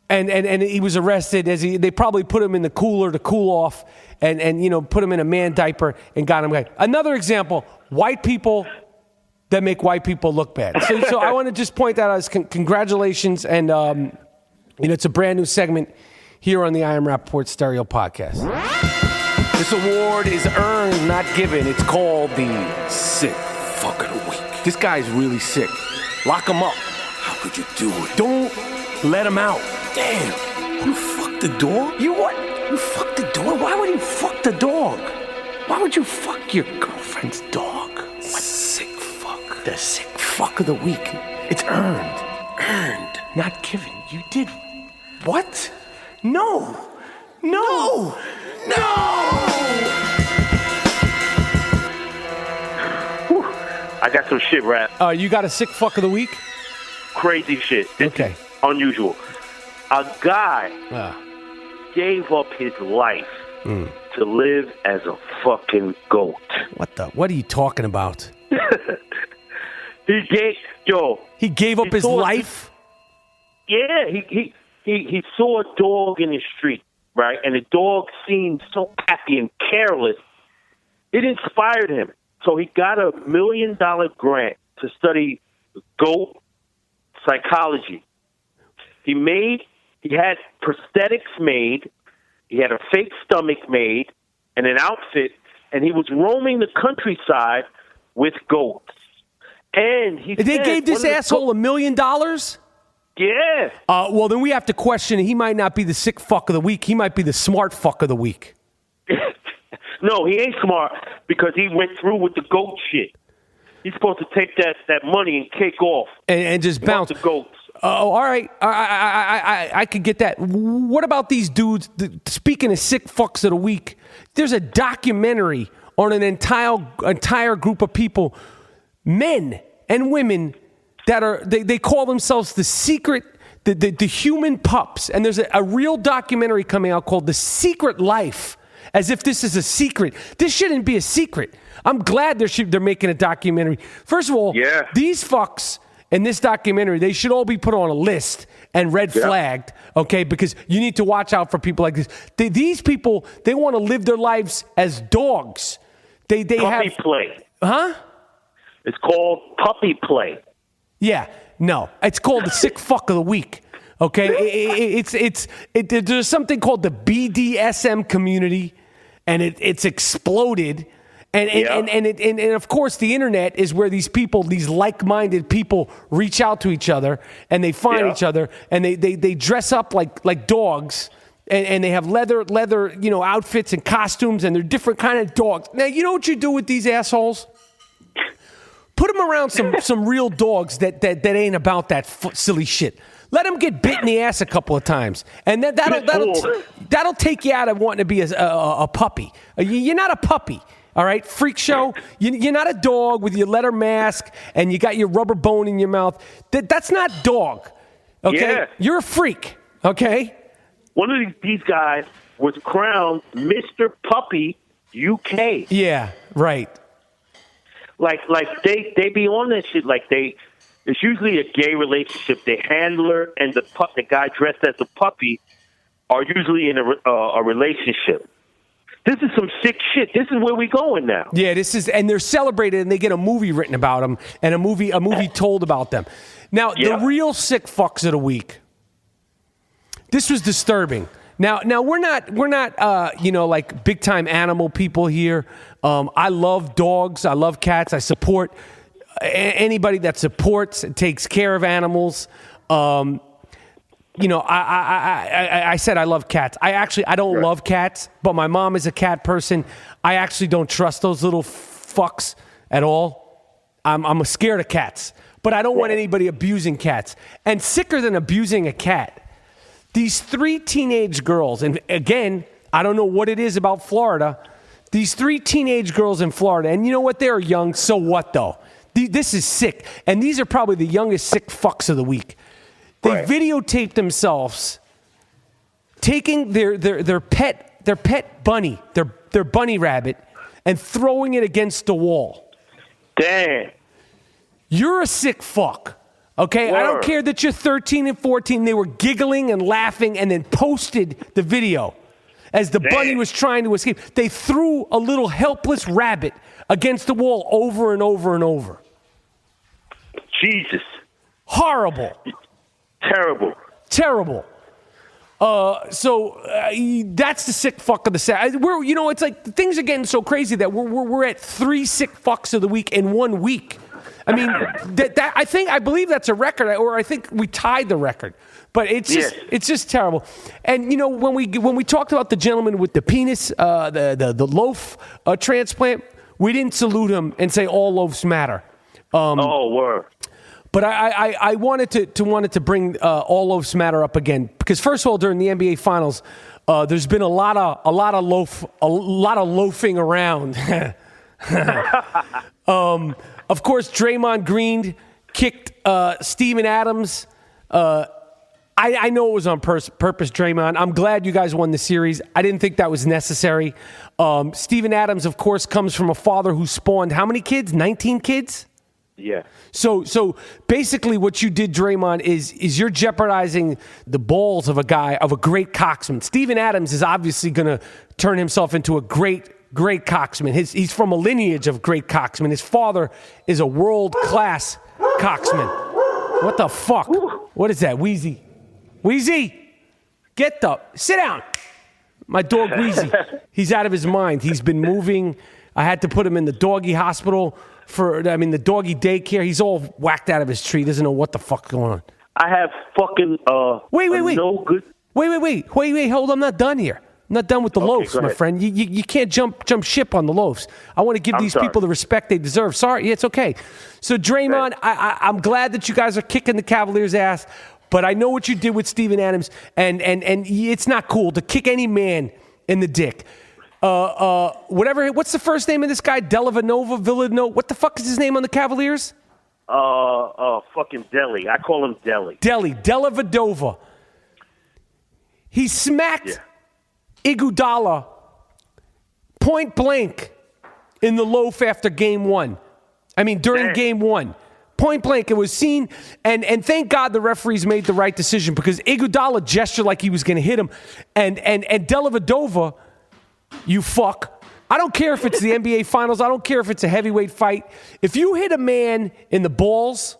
And he was arrested they probably put him in the cooler to cool off and put him in a man diaper and got him. Another example, white people that make white people look bad. So I want to just point that out as congratulations. And, it's a brand new segment here on the I Am Rapaport Stereo Podcast. This award is earned, not given. It's called the Sick Fuck of the Week. This guy's really sick. Lock him up. How could you do it? Don't let him out. Damn, you fucked the dog? You what? You fucked the dog? Why would you fuck the dog? Why would you fuck your girlfriend's dog? What? Sick fuck. The sick fuck of the week. It's earned. Earned. Not given. You did. What? No. No. Whew. I got some shit, Rap. You got a sick fuck of the week? Crazy shit. This Okay. is unusual. A guy gave up his life to live as a fucking goat. What are you talking about? He gave up his life? Yeah, he saw a dog in the street, right? And the dog seemed so happy and careless. It inspired him. So he got a $1 million grant to study goat psychology. He had prosthetics made, he had a fake stomach made, and an outfit, and he was roaming the countryside with goats. And they gave this asshole $1 million? Yeah. Well, then we have to question, he might not be the sick fuck of the week. He might be the smart fuck of the week. No, he ain't smart because he went through with the goat shit. He's supposed to take that money and kick off. And just bounce. The goats. Oh, all right. I could get that. What about these dudes? Speaking of sick fucks of the week, there's a documentary on an entire group of people, men and women, that they call themselves the secret, the human pups. And there's a real documentary coming out called The Secret Life, as if this is a secret. This shouldn't be a secret. I'm glad they're making a documentary. First of all, these fucks in this documentary, they should all be put on a list and red flagged, okay? Because you need to watch out for people like this. These people, they want to live their lives as dogs. They puppy have play. Huh? It's called puppy play. Yeah, no, it's called the sick fuck of the week. Okay, there's something called the BDSM community, and it's exploded, and of course the internet is where these people, these like-minded people, reach out to each other and they find each other and they dress up like dogs. And they have leather, outfits and costumes, and they're different kind of dogs. Now, you know what you do with these assholes? Put them around some real dogs that ain't about that silly shit. Let them get bit in the ass a couple of times, and that'll take you out of wanting to be a puppy. You're not a puppy, all right? Freak show. You're not a dog with your leather mask and you got your rubber bone in your mouth. That's not dog, okay? Yeah. You're a freak, okay? One of these guys was crowned Mr. Puppy UK. Yeah, right. Like they be on that shit. It's usually a gay relationship. The handler and the guy dressed as a puppy are usually in a relationship. This is some sick shit. This is where we going now. Yeah, and they're celebrated, and they get a movie written about them and a movie told about them. Now, the real sick fucks of the week. This was disturbing. Now we're not like big time animal people here. I love dogs. I love cats. I support anybody that supports and takes care of animals. I said I love cats. I don't love cats, but my mom is a cat person. I actually don't trust those little fucks at all. I'm scared of cats, but I don't want anybody abusing cats. And sicker than abusing a cat, these 3 teenage girls, and again, I don't know what it is about Florida. These 3 teenage girls in Florida, and you know what? They're young, so what though? This is sick, and these are probably the youngest sick fucks of the week. They videotaped themselves taking their pet bunny, their bunny rabbit, and throwing it against the wall. Damn. You're a sick fuck. Okay, I don't care that you're 13 and 14. They were giggling and laughing and then posted the video as the bunny was trying to escape. They threw a little helpless rabbit against the wall over and over and over. Jesus. Horrible. Terrible. So that's the sick fuck of the set. It's like things are getting so crazy that we're at 3 sick fucks of the week in 1 week. I mean, I believe that's a record, or I think we tied the record. But it's just terrible. And when we talked about the gentleman with the penis, the loaf transplant, we didn't salute him and say all loafs matter. Word. But I wanted to bring all loafs matter up again because first of all, during the NBA Finals, there's been a lot of loafing around. Of course, Draymond Green kicked Steven Adams. I know it was on purpose, Draymond. I'm glad you guys won the series. I didn't think that was necessary. Steven Adams, of course, comes from a father who spawned how many kids? 19 kids? Yeah. So basically what you did, Draymond, is you're jeopardizing the balls of a great coxman. Steven Adams is obviously going to turn himself into a great coxman. He's from a lineage of great coxmen. His father is a world-class coxman. What the fuck? What is that, Wheezy? Wheezy! Sit down. My dog Wheezy. He's out of his mind. He's been moving. I had to put him in the doggy hospital the doggy daycare. He's all whacked out of his tree. Doesn't know what the fuck's going on. I have fucking Wait. no good. Wait. Hold, I'm not done here. I'm not done with the loafs, my friend. You can't jump ship on the loafs. I want to give these people the respect they deserve. Sorry, it's okay. So Draymond, I'm glad that you guys are kicking the Cavaliers' ass, but I know what you did with Steven Adams, and it's not cool to kick any man in the dick. What's the first name of this guy? Villanova? What the fuck is his name on the Cavaliers? Fucking Deli. I call him Deli. Dellavedova. He smacked Iguodala point blank in the loaf after game 1. During game 1. Point blank, it was seen, and thank God the referees made the right decision because Iguodala gestured like he was going to hit him, and Dellavedova, you fuck, I don't care if it's the NBA Finals. I don't care if it's a heavyweight fight. If you hit a man in the balls,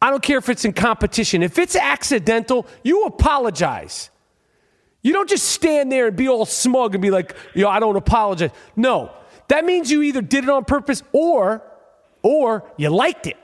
I don't care if it's in competition. If it's accidental, you apologize. You don't just stand there and be all smug and be like, I don't apologize. No, that means you either did it on purpose or you liked it.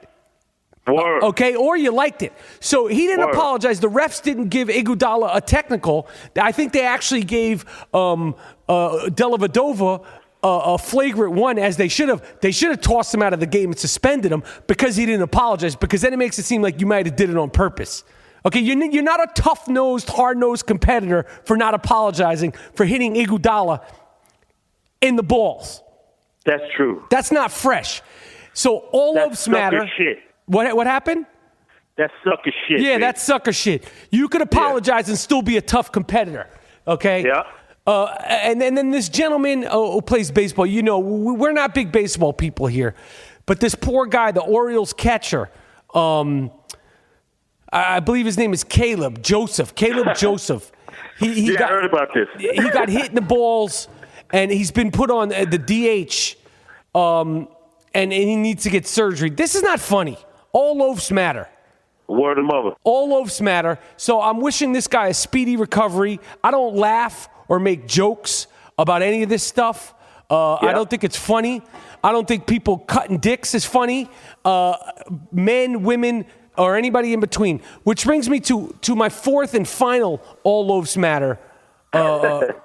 Okay, or you liked it. So he didn't apologize. The refs didn't give Iguodala a technical. I think they actually gave Dellavedova a flagrant one, as they should have. They should have tossed him out of the game and suspended him because he didn't apologize, because then it makes it seem like you might have did it on purpose. Okay, you're not a tough-nosed, hard-nosed competitor for not apologizing for hitting Iguodala in the balls. That's true. That's not fresh. So all Loafs Matter. Shit. What happened? That's sucker shit. Yeah, that's sucker shit. You could apologize and still be a tough competitor. Okay? Yeah. And then this gentleman who plays baseball, we're not big baseball people here, but this poor guy, the Orioles catcher, I believe his name is Caleb Joseph. I heard about this. He got hit in the balls, and he's been put on the DH, and he needs to get surgery. This is not funny. All Loafs Matter. Word of mother. All Loafs Matter. So I'm wishing this guy a speedy recovery. I don't laugh or make jokes about any of this stuff. I don't think it's funny. I don't think people cutting dicks is funny. Men, women, or anybody in between. Which brings me to my fourth and final All Loafs Matter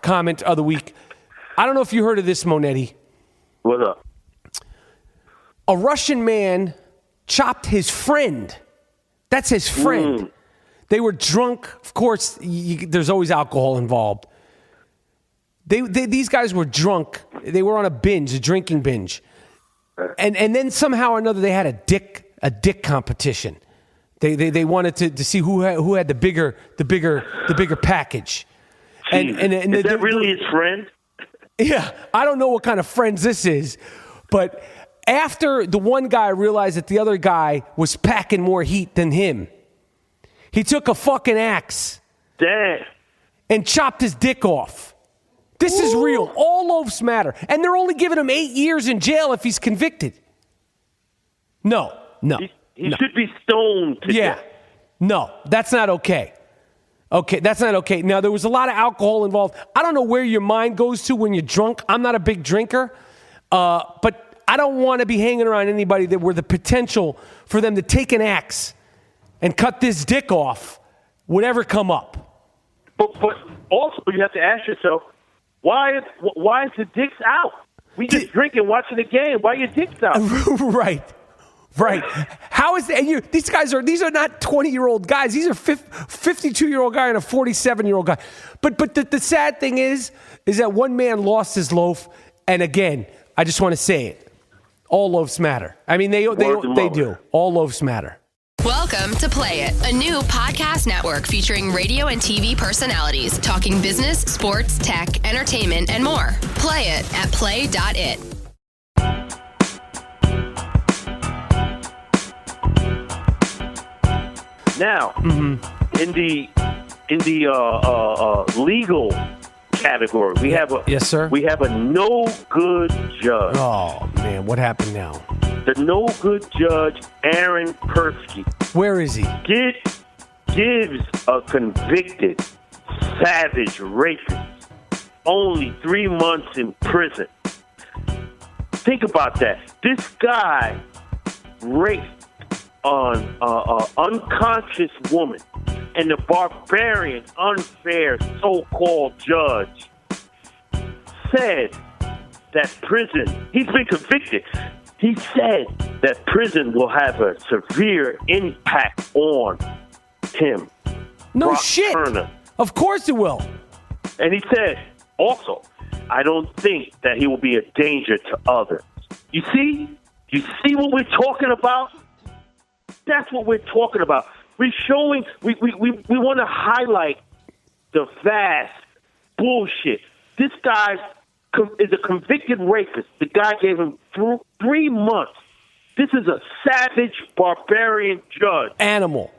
comment of the week. I don't know if you heard of this, Monetti. What's up? A Russian man chopped his friend. That's his friend. They were drunk. Of course, there's always alcohol involved. These guys were drunk. They were on a drinking binge. And then somehow or another they had a dick competition. They wanted to see who had the bigger package. Jeez, and is that really his friend? Yeah, I don't know what kind of friends this is, but after the one guy realized that the other guy was packing more heat than him, he took a fucking axe and chopped his dick off. This is real. All Loafs Matter. And they're only giving him 8 years in jail if he's convicted. No. He should be stoned to death. No, that's not okay. Okay, that's not okay. Now, there was a lot of alcohol involved. I don't know where your mind goes to when you're drunk. I'm not a big drinker, but I don't want to be hanging around anybody that were the potential for them to take an axe and cut this dick off would ever come up. But also, you have to ask yourself, why is the dicks out? We just drinking, watching the game. Why are your dicks out? Right. How is that? These are not 20-year-old guys. These are 52-year-old guy and a 47-year-old guy. But the sad thing is that one man lost his loaf. And again, I just want to say it. All Loafs Matter. I mean, they do. All Loafs Matter. Welcome to Play It, a new podcast network featuring radio and TV personalities talking business, sports, tech, entertainment, and more. Play it at play.it. Now, in the legal category, we have a no good judge. Oh man, what happened now? The no good judge, Aaron Persky. Where is he? Gives a convicted savage rapist only 3 months in prison. Think about that. This guy raped an unconscious woman, and the barbarian, unfair, so-called judge said that prison, he's been convicted, he said that prison will have a severe impact on him. No Brock shit. Turner. Of course it will. And he said, also, I don't think that he will be a danger to others. You see what we're talking about? That's what we're talking about. We're showing, we want to highlight the vast bullshit. This guy is a convicted rapist. The guy gave him 3 months. This is a savage, barbarian judge. Animal.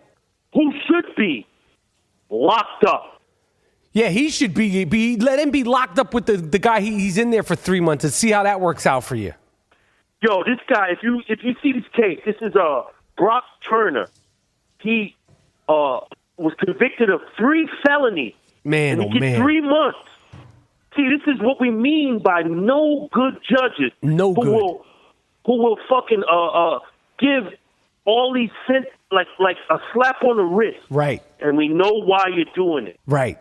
Who should be locked up. Yeah, he should be let him be locked up with the guy he's in there for 3 months and see how that works out for you. Yo, this guy, if you see this case, this is Brock Turner. He was convicted of 3 felonies. Man, and he gets 3 months. See, this is what we mean by no good judges. No good. Who will fucking give all these like a slap on the wrist. Right. And we know why you're doing it. Right.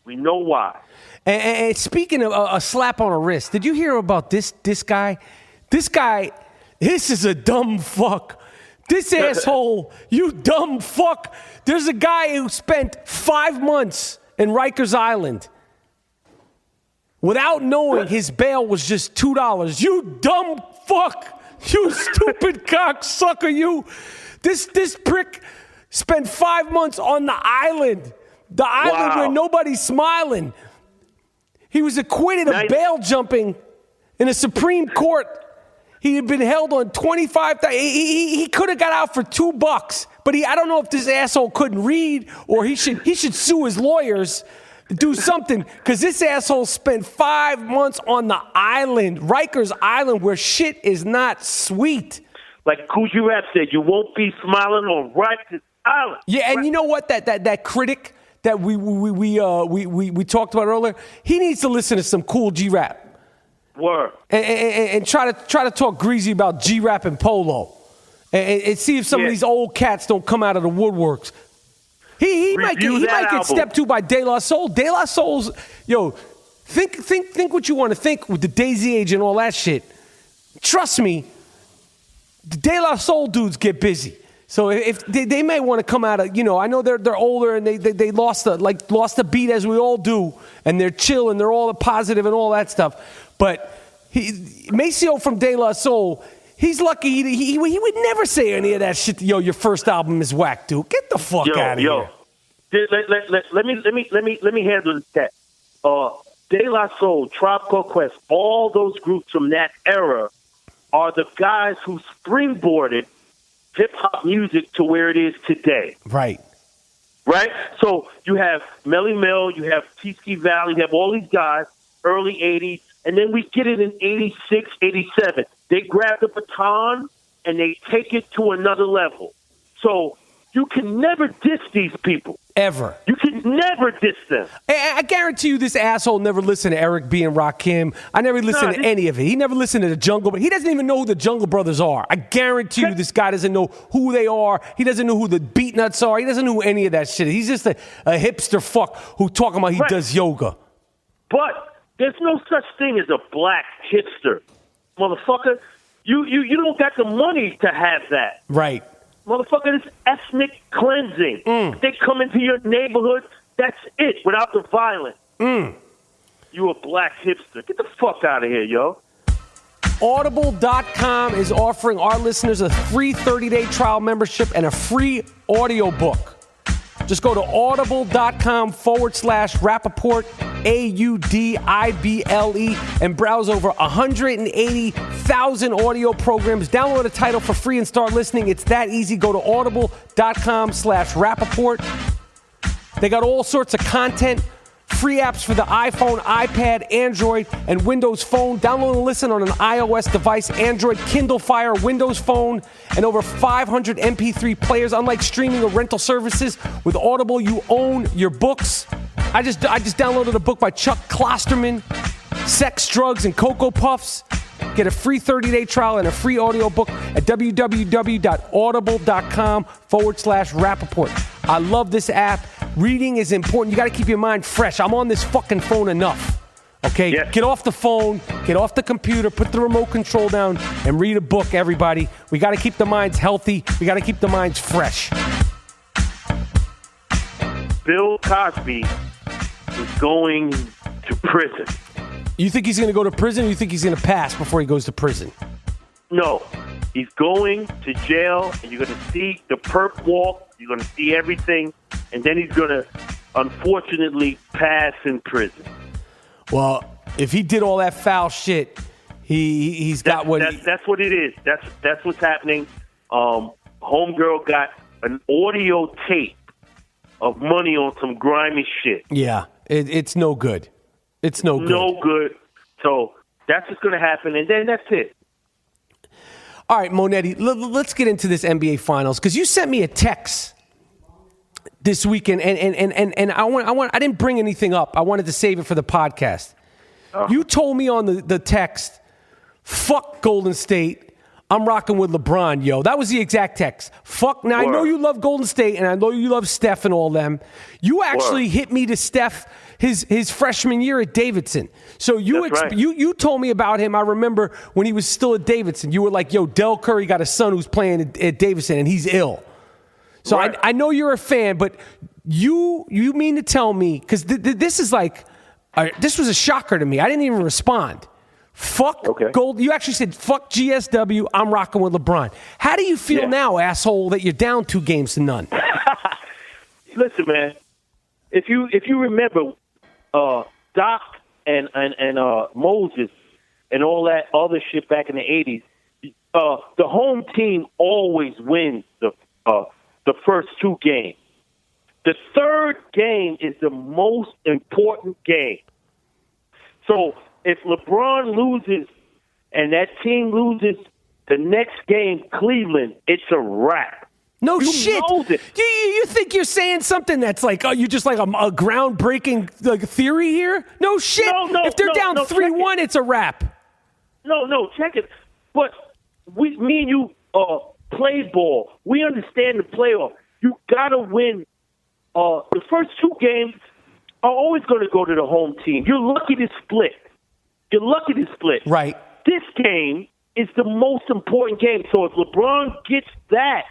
We know why. And speaking of a slap on the wrist, did you hear about this guy? This guy, this is a dumb fuck. This asshole, you dumb fuck. There's a guy who spent 5 months in Rikers Island without knowing his bail was just $2. You dumb fuck. You stupid cocksucker, you. This prick spent 5 months on the island. The island where nobody's smiling. He was acquitted of bail jumping in a Supreme Court. He had been held on $25,000. He could have got out for $2, but I don't know if this asshole couldn't read or he should sue his lawyers, do something, because this asshole spent 5 months on the island, Rikers Island, where shit is not sweet. Like Coogee Rap said, you won't be smiling on Rikers Island. Yeah, and you know what? That critic that we talked about earlier, he needs to listen to some cool G-Rap. Word. And try to talk greasy about G-Rap and Polo. And see if some of these old cats don't come out of the woodworks. He might get stepped to by De La Soul. De La Soul's, yo, think what you want to think with the Daisy Age and all that shit. Trust me, the De La Soul dudes get busy. So if they may want to come out of, I know they're older and they lost the beat as we all do, and they're chill and they're all positive and all that stuff. But Maceo from De La Soul, he's lucky he would never say any of that shit. Yo, your first album is whack, dude. Get the fuck out of here. Let me handle that. De La Soul, Tribe Called Quest, all those groups from that era are the guys who springboarded hip-hop music to where it is today. Right. So you have Melly Mel, you have T-Ski Valley, you have all these guys, early 80s, and then we get it in 86, 87. They grab the baton and they take it to another level. So you can never diss these people. Ever. You can never diss them. I guarantee you this asshole never listened to Eric B. and Rakim. I never listened to any of it. He never listened to the Jungle, but he doesn't even know who the Jungle Brothers are. I guarantee you this guy doesn't know who they are. He doesn't know who the Beatnuts are. He doesn't know any of that shit. He's just a hipster fuck who talking about he does yoga. But there's no such thing as a black hipster. Motherfucker, you don't got the money to have that. Right. Motherfucker, it's ethnic cleansing. They come into your neighborhood, that's it, without the violence. You a black hipster. Get the fuck out of here, yo. Audible.com is offering our listeners a free 30-day trial membership and a free audiobook. Just go to audible.com/Rapaport, AUDIBLE, and browse over 180,000 audio programs. Download a title for free and start listening. It's that easy. Go to audible.com/Rapaport. They got all sorts of content, free apps for the iPhone, iPad, Android, and Windows Phone. Download and listen on an iOS device, Android, Kindle Fire, Windows Phone, and over 500 MP3 players. Unlike streaming or rental services, with Audible, you own your books. I just downloaded a book by Chuck Klosterman, Sex, Drugs, and Cocoa Puffs. Get a free 30-day trial and a free audiobook at www.audible.com/Rapaport. I love this app. Reading is important. You got to keep your mind fresh. I'm on this fucking phone enough. Okay? Yes. Get off the phone. Get off the computer. Put the remote control down and read a book, everybody. We got to keep the minds healthy. We got to keep the minds fresh. Bill Cosby is going to prison. You think he's going to go to prison, or you think he's going to pass before he goes to prison? No. He's going to jail, and you're going to see the perp walk. You're going to see everything, and then he's going to, unfortunately, pass in prison. Well, if he did all that foul shit, he's got what... That's what it is. That's what's happening. Homegirl got an audio tape of money on some grimy shit. Yeah. It's no good. It's no good. No good. So that's what's going to happen, and then that's it. All right, Monetti, let's get into this NBA Finals because you sent me a text this weekend, and I didn't bring anything up. I wanted to save it for the podcast. You told me on the text, fuck Golden State. I'm rocking with LeBron, yo. That was the exact text. Fuck. Now, I know you love Golden State, and I know you love Steph and all them. You actually hit me to Steph his freshman year at Davidson. So you told me about him. I remember when he was still at Davidson. You were like, yo, Del Curry got a son who's playing at Davidson, and he's ill. So I know you're a fan, but you mean to tell me, because this is like, this was a shocker to me. I didn't even respond. Fuck Gold. You actually said, fuck GSW, I'm rocking with LeBron. How do you feel now, asshole, that you're down 2-0? Listen, man, if you remember Doc and Moses and all that other shit back in the 80s, the home team always wins the first 2 games. The third game is the most important game. So if LeBron loses and that team loses the next game, Cleveland, it's a wrap. No shit. You think you're saying something that's like, you're just like a groundbreaking theory here? No shit. No, if they're down 3-1, it's a wrap. No, check it. But me and you play ball. We understand the playoff. You got to win. The first 2 games are always going to go to the home team. You're lucky to split. Right. This game is the most important game. So if LeBron gets that,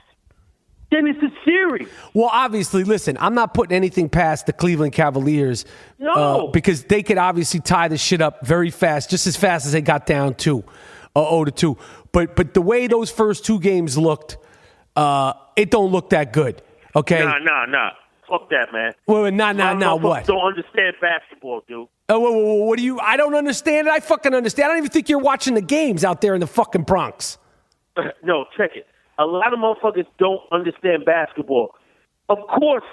then it's a series. Well, obviously, listen, I'm not putting anything past the Cleveland Cavaliers. No. Because they could obviously tie this shit up very fast, just as fast as they got down 0-2. But the way those first 2 games looked, it don't look that good. Okay? Nah. Fuck that, man. Well, nah, what? Don't understand basketball, dude. What do you... I don't understand it. I fucking understand. I don't even think you're watching the games out there in the fucking Bronx. No, check it. A lot of motherfuckers don't understand basketball. Of course,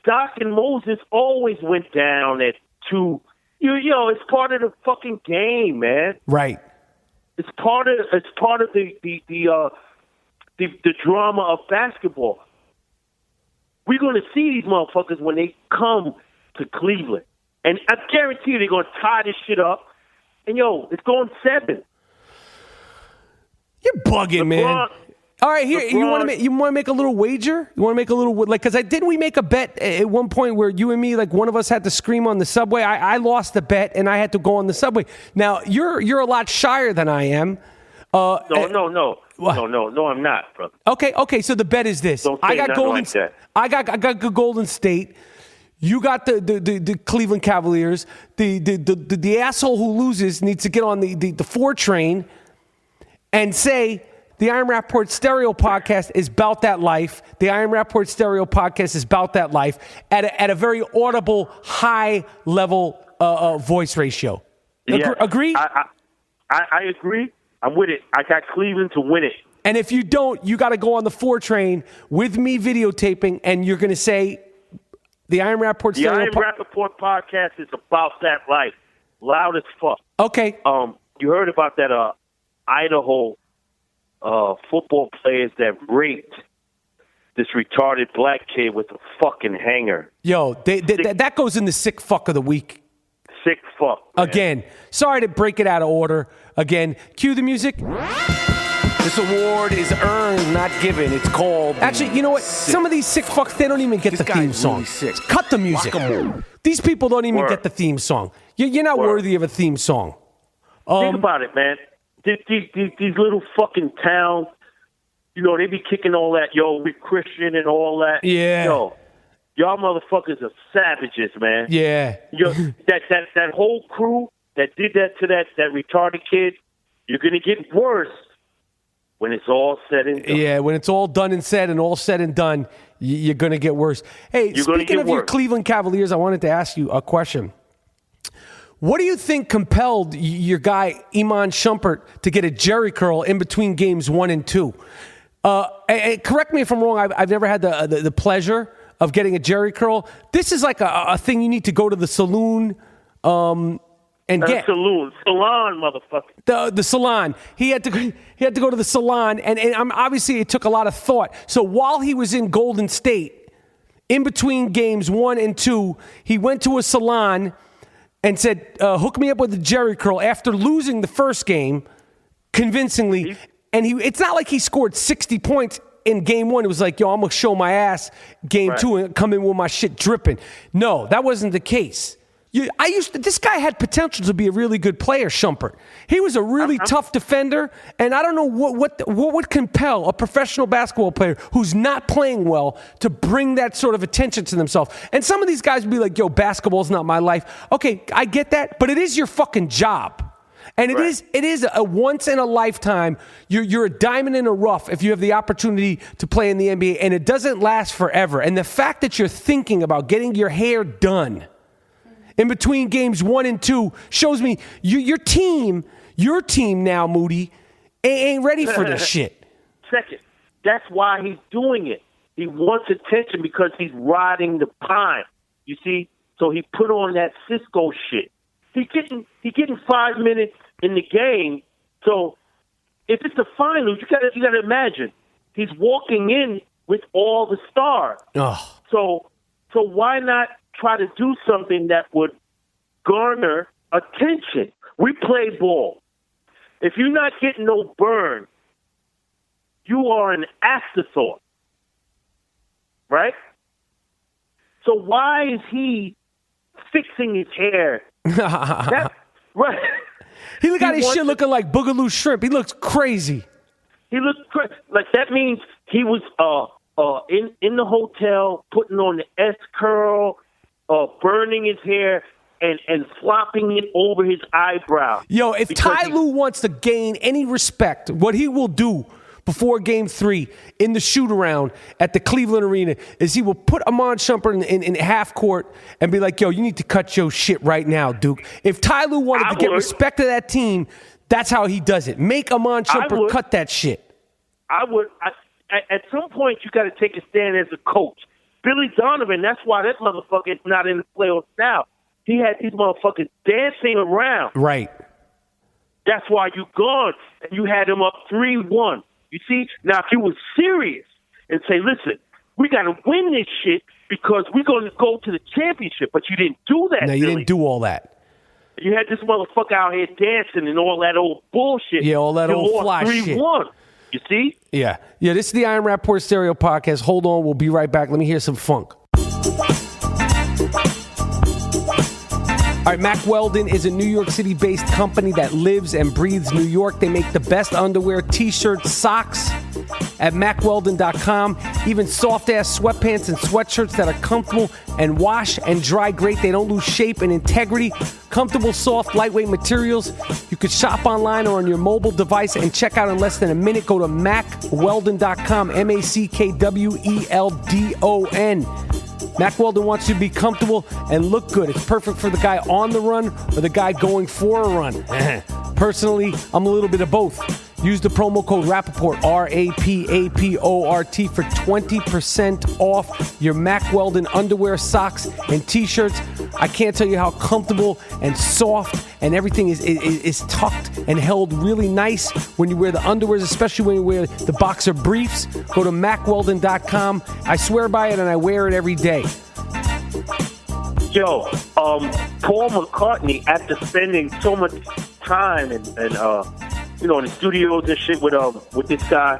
Doc and Moses always went down at 2. It's part of the fucking game, man. Right. It's part of the drama of basketball. We're going to see these motherfuckers when they come to Cleveland. And I guarantee you they're going to tie this shit up. And, it's going 7. You're bugging, man. All right, here, you want to make a little wager? You want to make a little, because didn't we make a bet at one point where you and me, one of us had to scream on the subway? I lost the bet, and I had to go on the subway. Now, you're a lot shyer than I am. No. No, I'm not, brother. Okay. So the bet is this: I got Golden. Like that. I got Golden State. You got the Cleveland Cavaliers. The asshole who loses needs to get on the 4 train and say the Iron Rapaport Stereo Podcast is about that life. The Iron Rapaport Stereo Podcast is about that life at a very audible, high level voice ratio. Agree? I agree. I'm with it. I got Cleveland to win it. And if you don't, you got to go on the 4 train with me videotaping, and you're going to say the Iron Rapaport Stereo Rapaport Podcast is about that life. Loud as fuck. Okay. You heard about that Idaho football players that raped this retarded black kid with a fucking hanger. Yo, that goes in the sick fuck of the week. Sick fuck, man. Again, sorry to break it out of order. Again, cue the music. This award is earned, not given. It's called... Actually, you know what? Some of these sick fucks, they don't even get the theme song. Really cut the music. These people don't even get the theme song. You're not worthy of a theme song. Think about it, man. These little fucking towns, they be kicking all that, we Christian and all that. Yeah. Y'all motherfuckers are savages, man. Yeah. That whole crew that did that to that retarded kid, you're going to get worse when it's all said and done. Yeah, when it's all done and said and all said and done, you're going to get worse. Hey, speaking of your Cleveland Cavaliers, I wanted to ask you a question. What do you think compelled your guy, Iman Shumpert, to get a jerry curl in between games 1 and 2? And correct me if I'm wrong. I've never had the pleasure of getting a Jerry curl. This is like a thing you need to go to the saloon and get. Salon, motherfucker. The salon. He had to go to the salon, and obviously it took a lot of thought. So while he was in Golden State, in between games 1 and 2, he went to a salon and said, hook me up with a Jerry curl after losing the first game convincingly. And it's not like he scored 60 points in game 1. It was like, yo, I'm going to show my ass game 2 and come in with my shit dripping. No, that wasn't the case. This guy had potential to be a really good player, Shumpert. He was a really tough defender, and I don't know what would compel a professional basketball player who's not playing well to bring that sort of attention to themselves. And some of these guys would be like, yo, basketball's not my life. Okay, I get that, but it is your fucking job. And it is a once in a lifetime. You're a diamond in the rough if you have the opportunity to play in the NBA, and it doesn't last forever. And the fact that you're thinking about getting your hair done in between games 1 and 2 shows me your team now, Moody, ain't ready for this shit. Second, that's why he's doing it. He wants attention because he's riding the pine. You see, so he put on that Cisco shit. He getting 5 minutes in the game. So if it's the finals, you gotta imagine he's walking in with all the stars. Oh. So why not try to do something that would garner attention? We play ball. If you're not getting no burn, you are an afterthought, right? So why is he fixing his hair? Right. He got his shit looking like Boogaloo Shrimp. He looks crazy. He looks crazy. Like that means he was in the hotel putting on the S curl, burning his hair and flopping it over his eyebrow. Yo, if Ty Lue wants to gain any respect, what he will do before Game 3 in the shoot-around at the Cleveland Arena is he will put Iman Shumpert in half court and be like, yo, you need to cut your shit right now, Duke. If Ty Lue wanted to get respect to that team, that's how he does it. Make Iman Shumpert cut that shit. I would. At some point, you got to take a stand as a coach. Billy Donovan, that's why that motherfucker is not in the playoffs now. He had these motherfuckers dancing around. Right. That's why you gone, and you had him up 3-1. You see? Now, if you were serious and say, listen, we got to win this shit because we're going to go to the championship, but you didn't do that. No, you didn't do all that. You had this motherfucker out here dancing and all that old bullshit. Yeah, all that old fly 3-1. Shit. You see? Yeah. Yeah, this is the Iron Rapaport Stereo Podcast. Hold on, we'll be right back. Let me hear some funk. All right, Mack Weldon is a New York City-based company that lives and breathes New York. They make the best underwear, T-shirts, socks at MackWeldon.com. Even soft-ass sweatpants and sweatshirts that are comfortable and wash and dry great. They don't lose shape and integrity. Comfortable, soft, lightweight materials. You could shop online or on your mobile device and check out in less than a minute. Go to MackWeldon.com, MackWeldon. Mack Weldon wants you to be comfortable and look good. It's perfect for the guy on the run or the guy going for a run. Personally, I'm a little bit of both. Use the promo code Rapaport, RAPAPORT, for 20% off your Mack Weldon underwear, socks, and T-shirts. I can't tell you how comfortable and soft and everything is tucked and held really nice when you wear the underwears, especially when you wear the boxer briefs. Go to MackWeldon.com. I swear by it and I wear it every day. Yo, Paul McCartney, after spending so much time and in the studios and shit with this guy,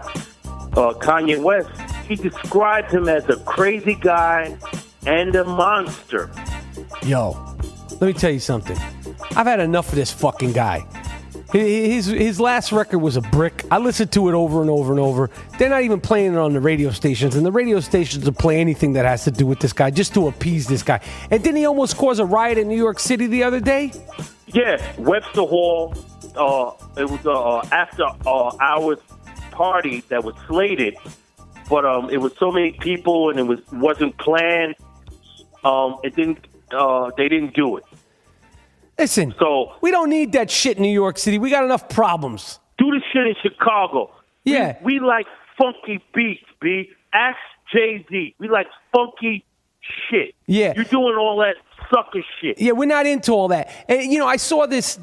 Kanye West, he described him as a crazy guy and a monster. Yo, let me tell you something. I've had enough of this fucking guy. His last record was a brick. I listened to it over and over and over. They're not even playing it on the radio stations, and the radio stations will play anything that has to do with this guy just to appease this guy. And didn't he almost cause a riot in New York City the other day? Yeah, Webster Hall. It was after hours party that was slated, but it was so many people and it wasn't planned. They didn't do it. Listen, so we don't need that shit in New York City. We got enough problems. Do this shit in Chicago. Yeah. We like funky beats, B. Ask Jay-Z. We like funky shit. Yeah. You're doing all that sucker shit. Yeah, we're not into all that. And I saw this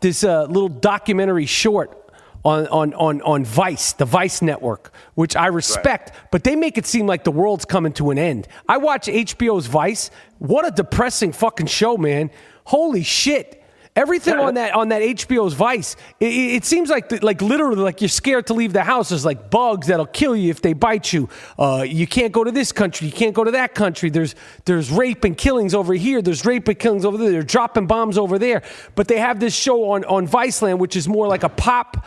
little documentary short on Vice, the Vice network, which I respect, but they make it seem like the world's coming to an end. I watch HBO's Vice. What a depressing fucking show, man. Holy shit. Everything on that HBO's Vice, it seems like literally like you're scared to leave the house. There's like bugs that'll kill you if they bite you. You can't go to this country. You can't go to that country. There's rape and killings over here. There's rape and killings over there. They're dropping bombs over there. But they have this show on Viceland, which is more like a pop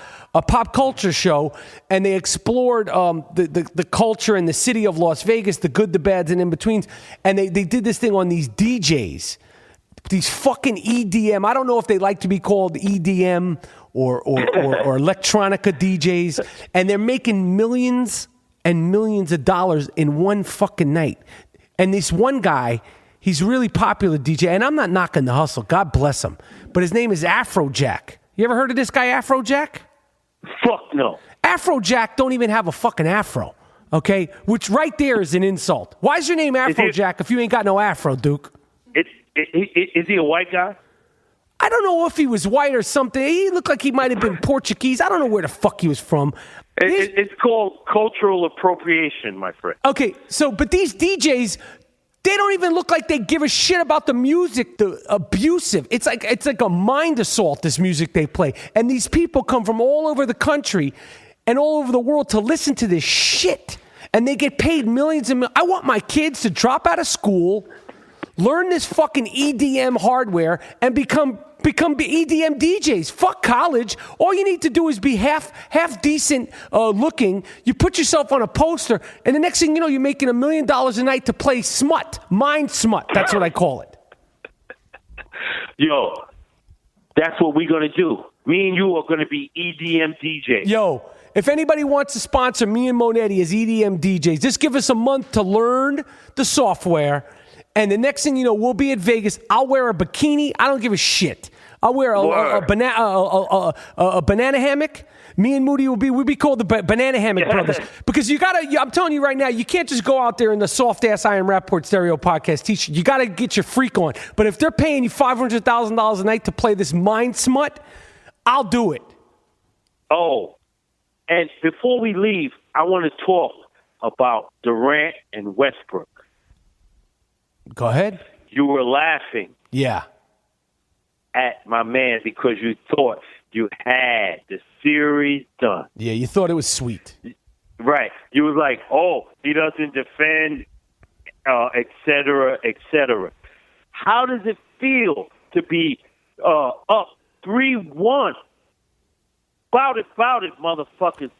culture show, and they explored the culture and the city of Las Vegas, the good, the bads, and in betweens. And they did this thing on these DJs. These fucking EDM. I don't know if they like to be called EDM or electronica DJs, and they're making millions and millions of dollars in one fucking night. And this one guy, he's really popular DJ, and I'm not knocking the hustle. God bless him. But his name is Afrojack. You ever heard of this guy, Afrojack? Fuck no. Afrojack don't even have a fucking afro, okay? Which right there is an insult. Why is your name Afrojack if you ain't got no afro, Duke? Is he a white guy? I don't know if he was white or something. He looked like he might have been Portuguese. I don't know where the fuck he was from. It's called cultural appropriation, my friend. Okay, but these DJs, they don't even look like they give a shit about the music, the abusive. It's like a mind assault, this music they play. And these people come from all over the country and all over the world to listen to this shit. And they get paid millions and millions. I want my kids to drop out of school, learn this fucking EDM hardware, and become EDM DJs. Fuck college. All you need to do is be half decent looking. You put yourself on a poster, and the next thing you know, you're making $1 million a night to play smut. Mind smut. That's what I call it. Yo, that's what we're going to do. Me and you are going to be EDM DJs. Yo, if anybody wants to sponsor me and Monetti as EDM DJs, just give us a month to learn the software. And the next thing you know, we'll be at Vegas. I'll wear a bikini. I don't give a shit. I'll wear a banana hammock. Me and Moody we'll be called the Banana Hammock Brothers. Because I'm telling you right now, you can't just go out there in the soft-ass I Am Rapaport Stereo Podcast t-shirt. You got to get your freak on. But if they're paying you $500,000 a night to play this mind smut, I'll do it. Oh, and before we leave, I want to talk about Durant and Westbrook. Go ahead. You were laughing. Yeah. At my man because you thought you had the series done. Yeah, you thought it was sweet. Right. You was like, oh, he doesn't defend, et cetera, et cetera. How does it feel to be up 3-1? Bout it, motherfuckers.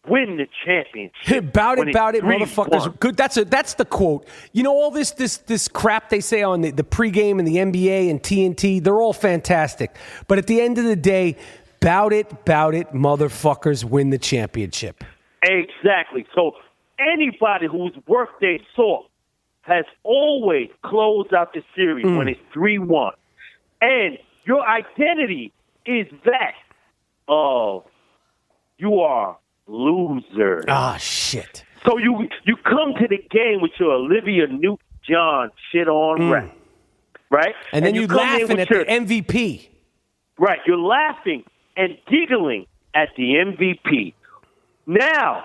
Win the championship. Bout it, motherfuckers. Good. That's the quote. You know, all this crap they say on the pregame and the NBA and TNT, they're all fantastic. But at the end of the day, bout it, motherfuckers, win the championship. Exactly. So anybody who's worth their salt has always closed out the series when it's 3-1. And your identity is that of you are loser. Ah, shit. So you come to the game with your Olivia Newton-John shit on rap, right? And then you laughing at the MVP. Right, you're laughing and giggling at the MVP. Now,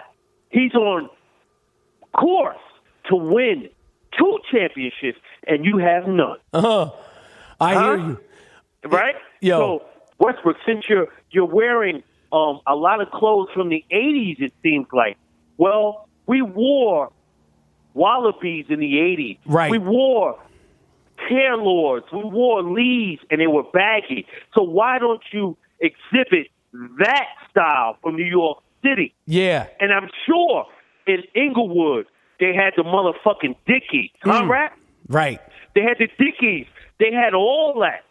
he's on course to win 2 championships, and you have none. I hear you. Right? Yo. So, Westbrook, since you're wearing a lot of clothes from the 80s, it seems like. Well, we wore Wallabies in the 80s. Right. We wore Taylors. We wore Lees, and they were baggy. So why don't you exhibit that style from New York City? Yeah. And I'm sure in Inglewood, they had the motherfucking Dickies. Huh, Rap? Right. They had the Dickies. They had all that.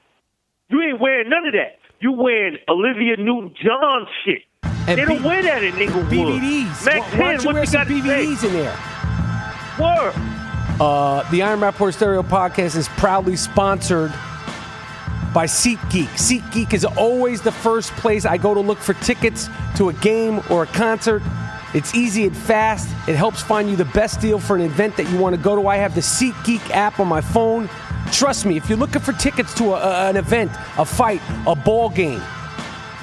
You ain't wearing none of that. You wearing Olivia Newton-John shit. And they don't wear that in Inglewood. BVDs. Mac Why don't 10, you what wear you some got to BVDs say? in there? Word. The Iron Rapaport Stereo Podcast is proudly sponsored by SeatGeek. SeatGeek is always the first place I go to look for tickets to a game or a concert. It's easy and fast. It helps find you the best deal for an event that you want to go to. I have the SeatGeek app on my phone. Trust me, if you're looking for tickets to an event, a fight, a ball game,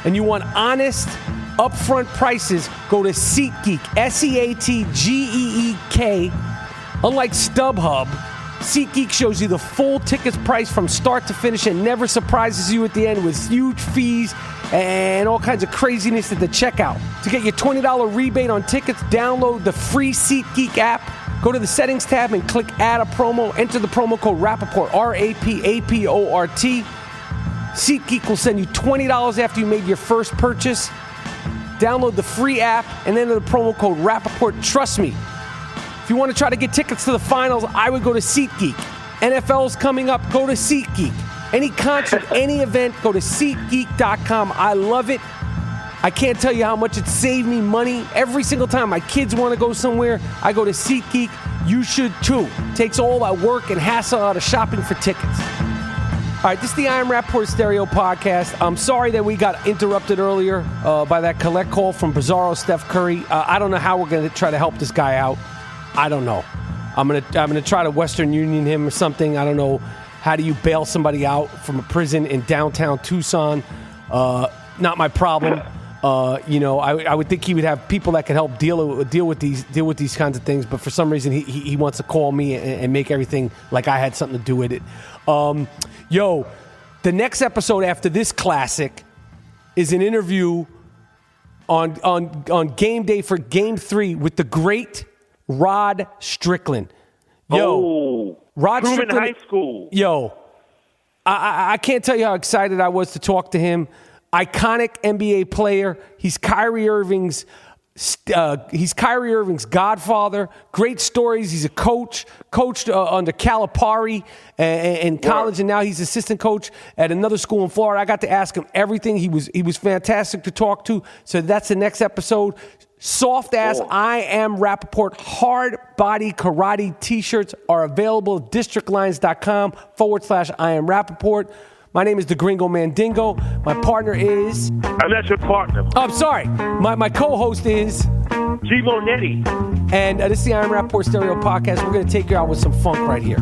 and you want honest, upfront prices, go to SeatGeek, SeatGeek. Unlike StubHub, SeatGeek shows you the full tickets price from start to finish and never surprises you at the end with huge fees and all kinds of craziness at the checkout. To get your $20 rebate on tickets, download the free SeatGeek app. Go to the settings tab and click add a promo. Enter the promo code Rapaport, RAPAPORT. SeatGeek will send you $20 after you made your first purchase. Download the free app and enter the promo code Rapaport. Trust me, if you want to try to get tickets to the finals, I would go to SeatGeek. NFL's coming up, go to SeatGeek. Any concert, any event, go to SeatGeek.com. I love it. I can't tell you how much it saved me money. Every single time my kids want to go somewhere, I go to SeatGeek. You should too. Takes all that work and hassle out of shopping for tickets. All right, this is the I Am Rapaport Stereo Podcast. I'm sorry that we got interrupted earlier by that collect call from Bizarro Steph Curry. I don't know how we're going to try to help this guy out. I don't know. I'm gonna try to Western Union him or something. I don't know. How do you bail somebody out from a prison in downtown Tucson? Not my problem. I would think he would have people that could help deal with these kinds of things. But for some reason, he wants to call me and make everything like I had something to do with it. The next episode after this classic is an interview on game day for Game 3 with the great Rod Strickland. Rod Truman Strickland, High School. I can't tell you how excited I was to talk to him. Iconic NBA player. He's Kyrie Irving's godfather. Great stories. He's a coached under Calipari in college, and now he's assistant coach at another school in Florida. I got to ask him everything. He was fantastic to talk to. So that's the next episode. Soft ass I Am Rapaport hard body karate t-shirts are available at districtlines.com/I Am Rapaport. My name is the Gringo Mandingo. My partner is... I'm not your partner. Oh, I'm sorry. My co-host is... G. Monetti. And this is the I Am Rapaport Stereo Podcast. We're going to take you out with some funk right here.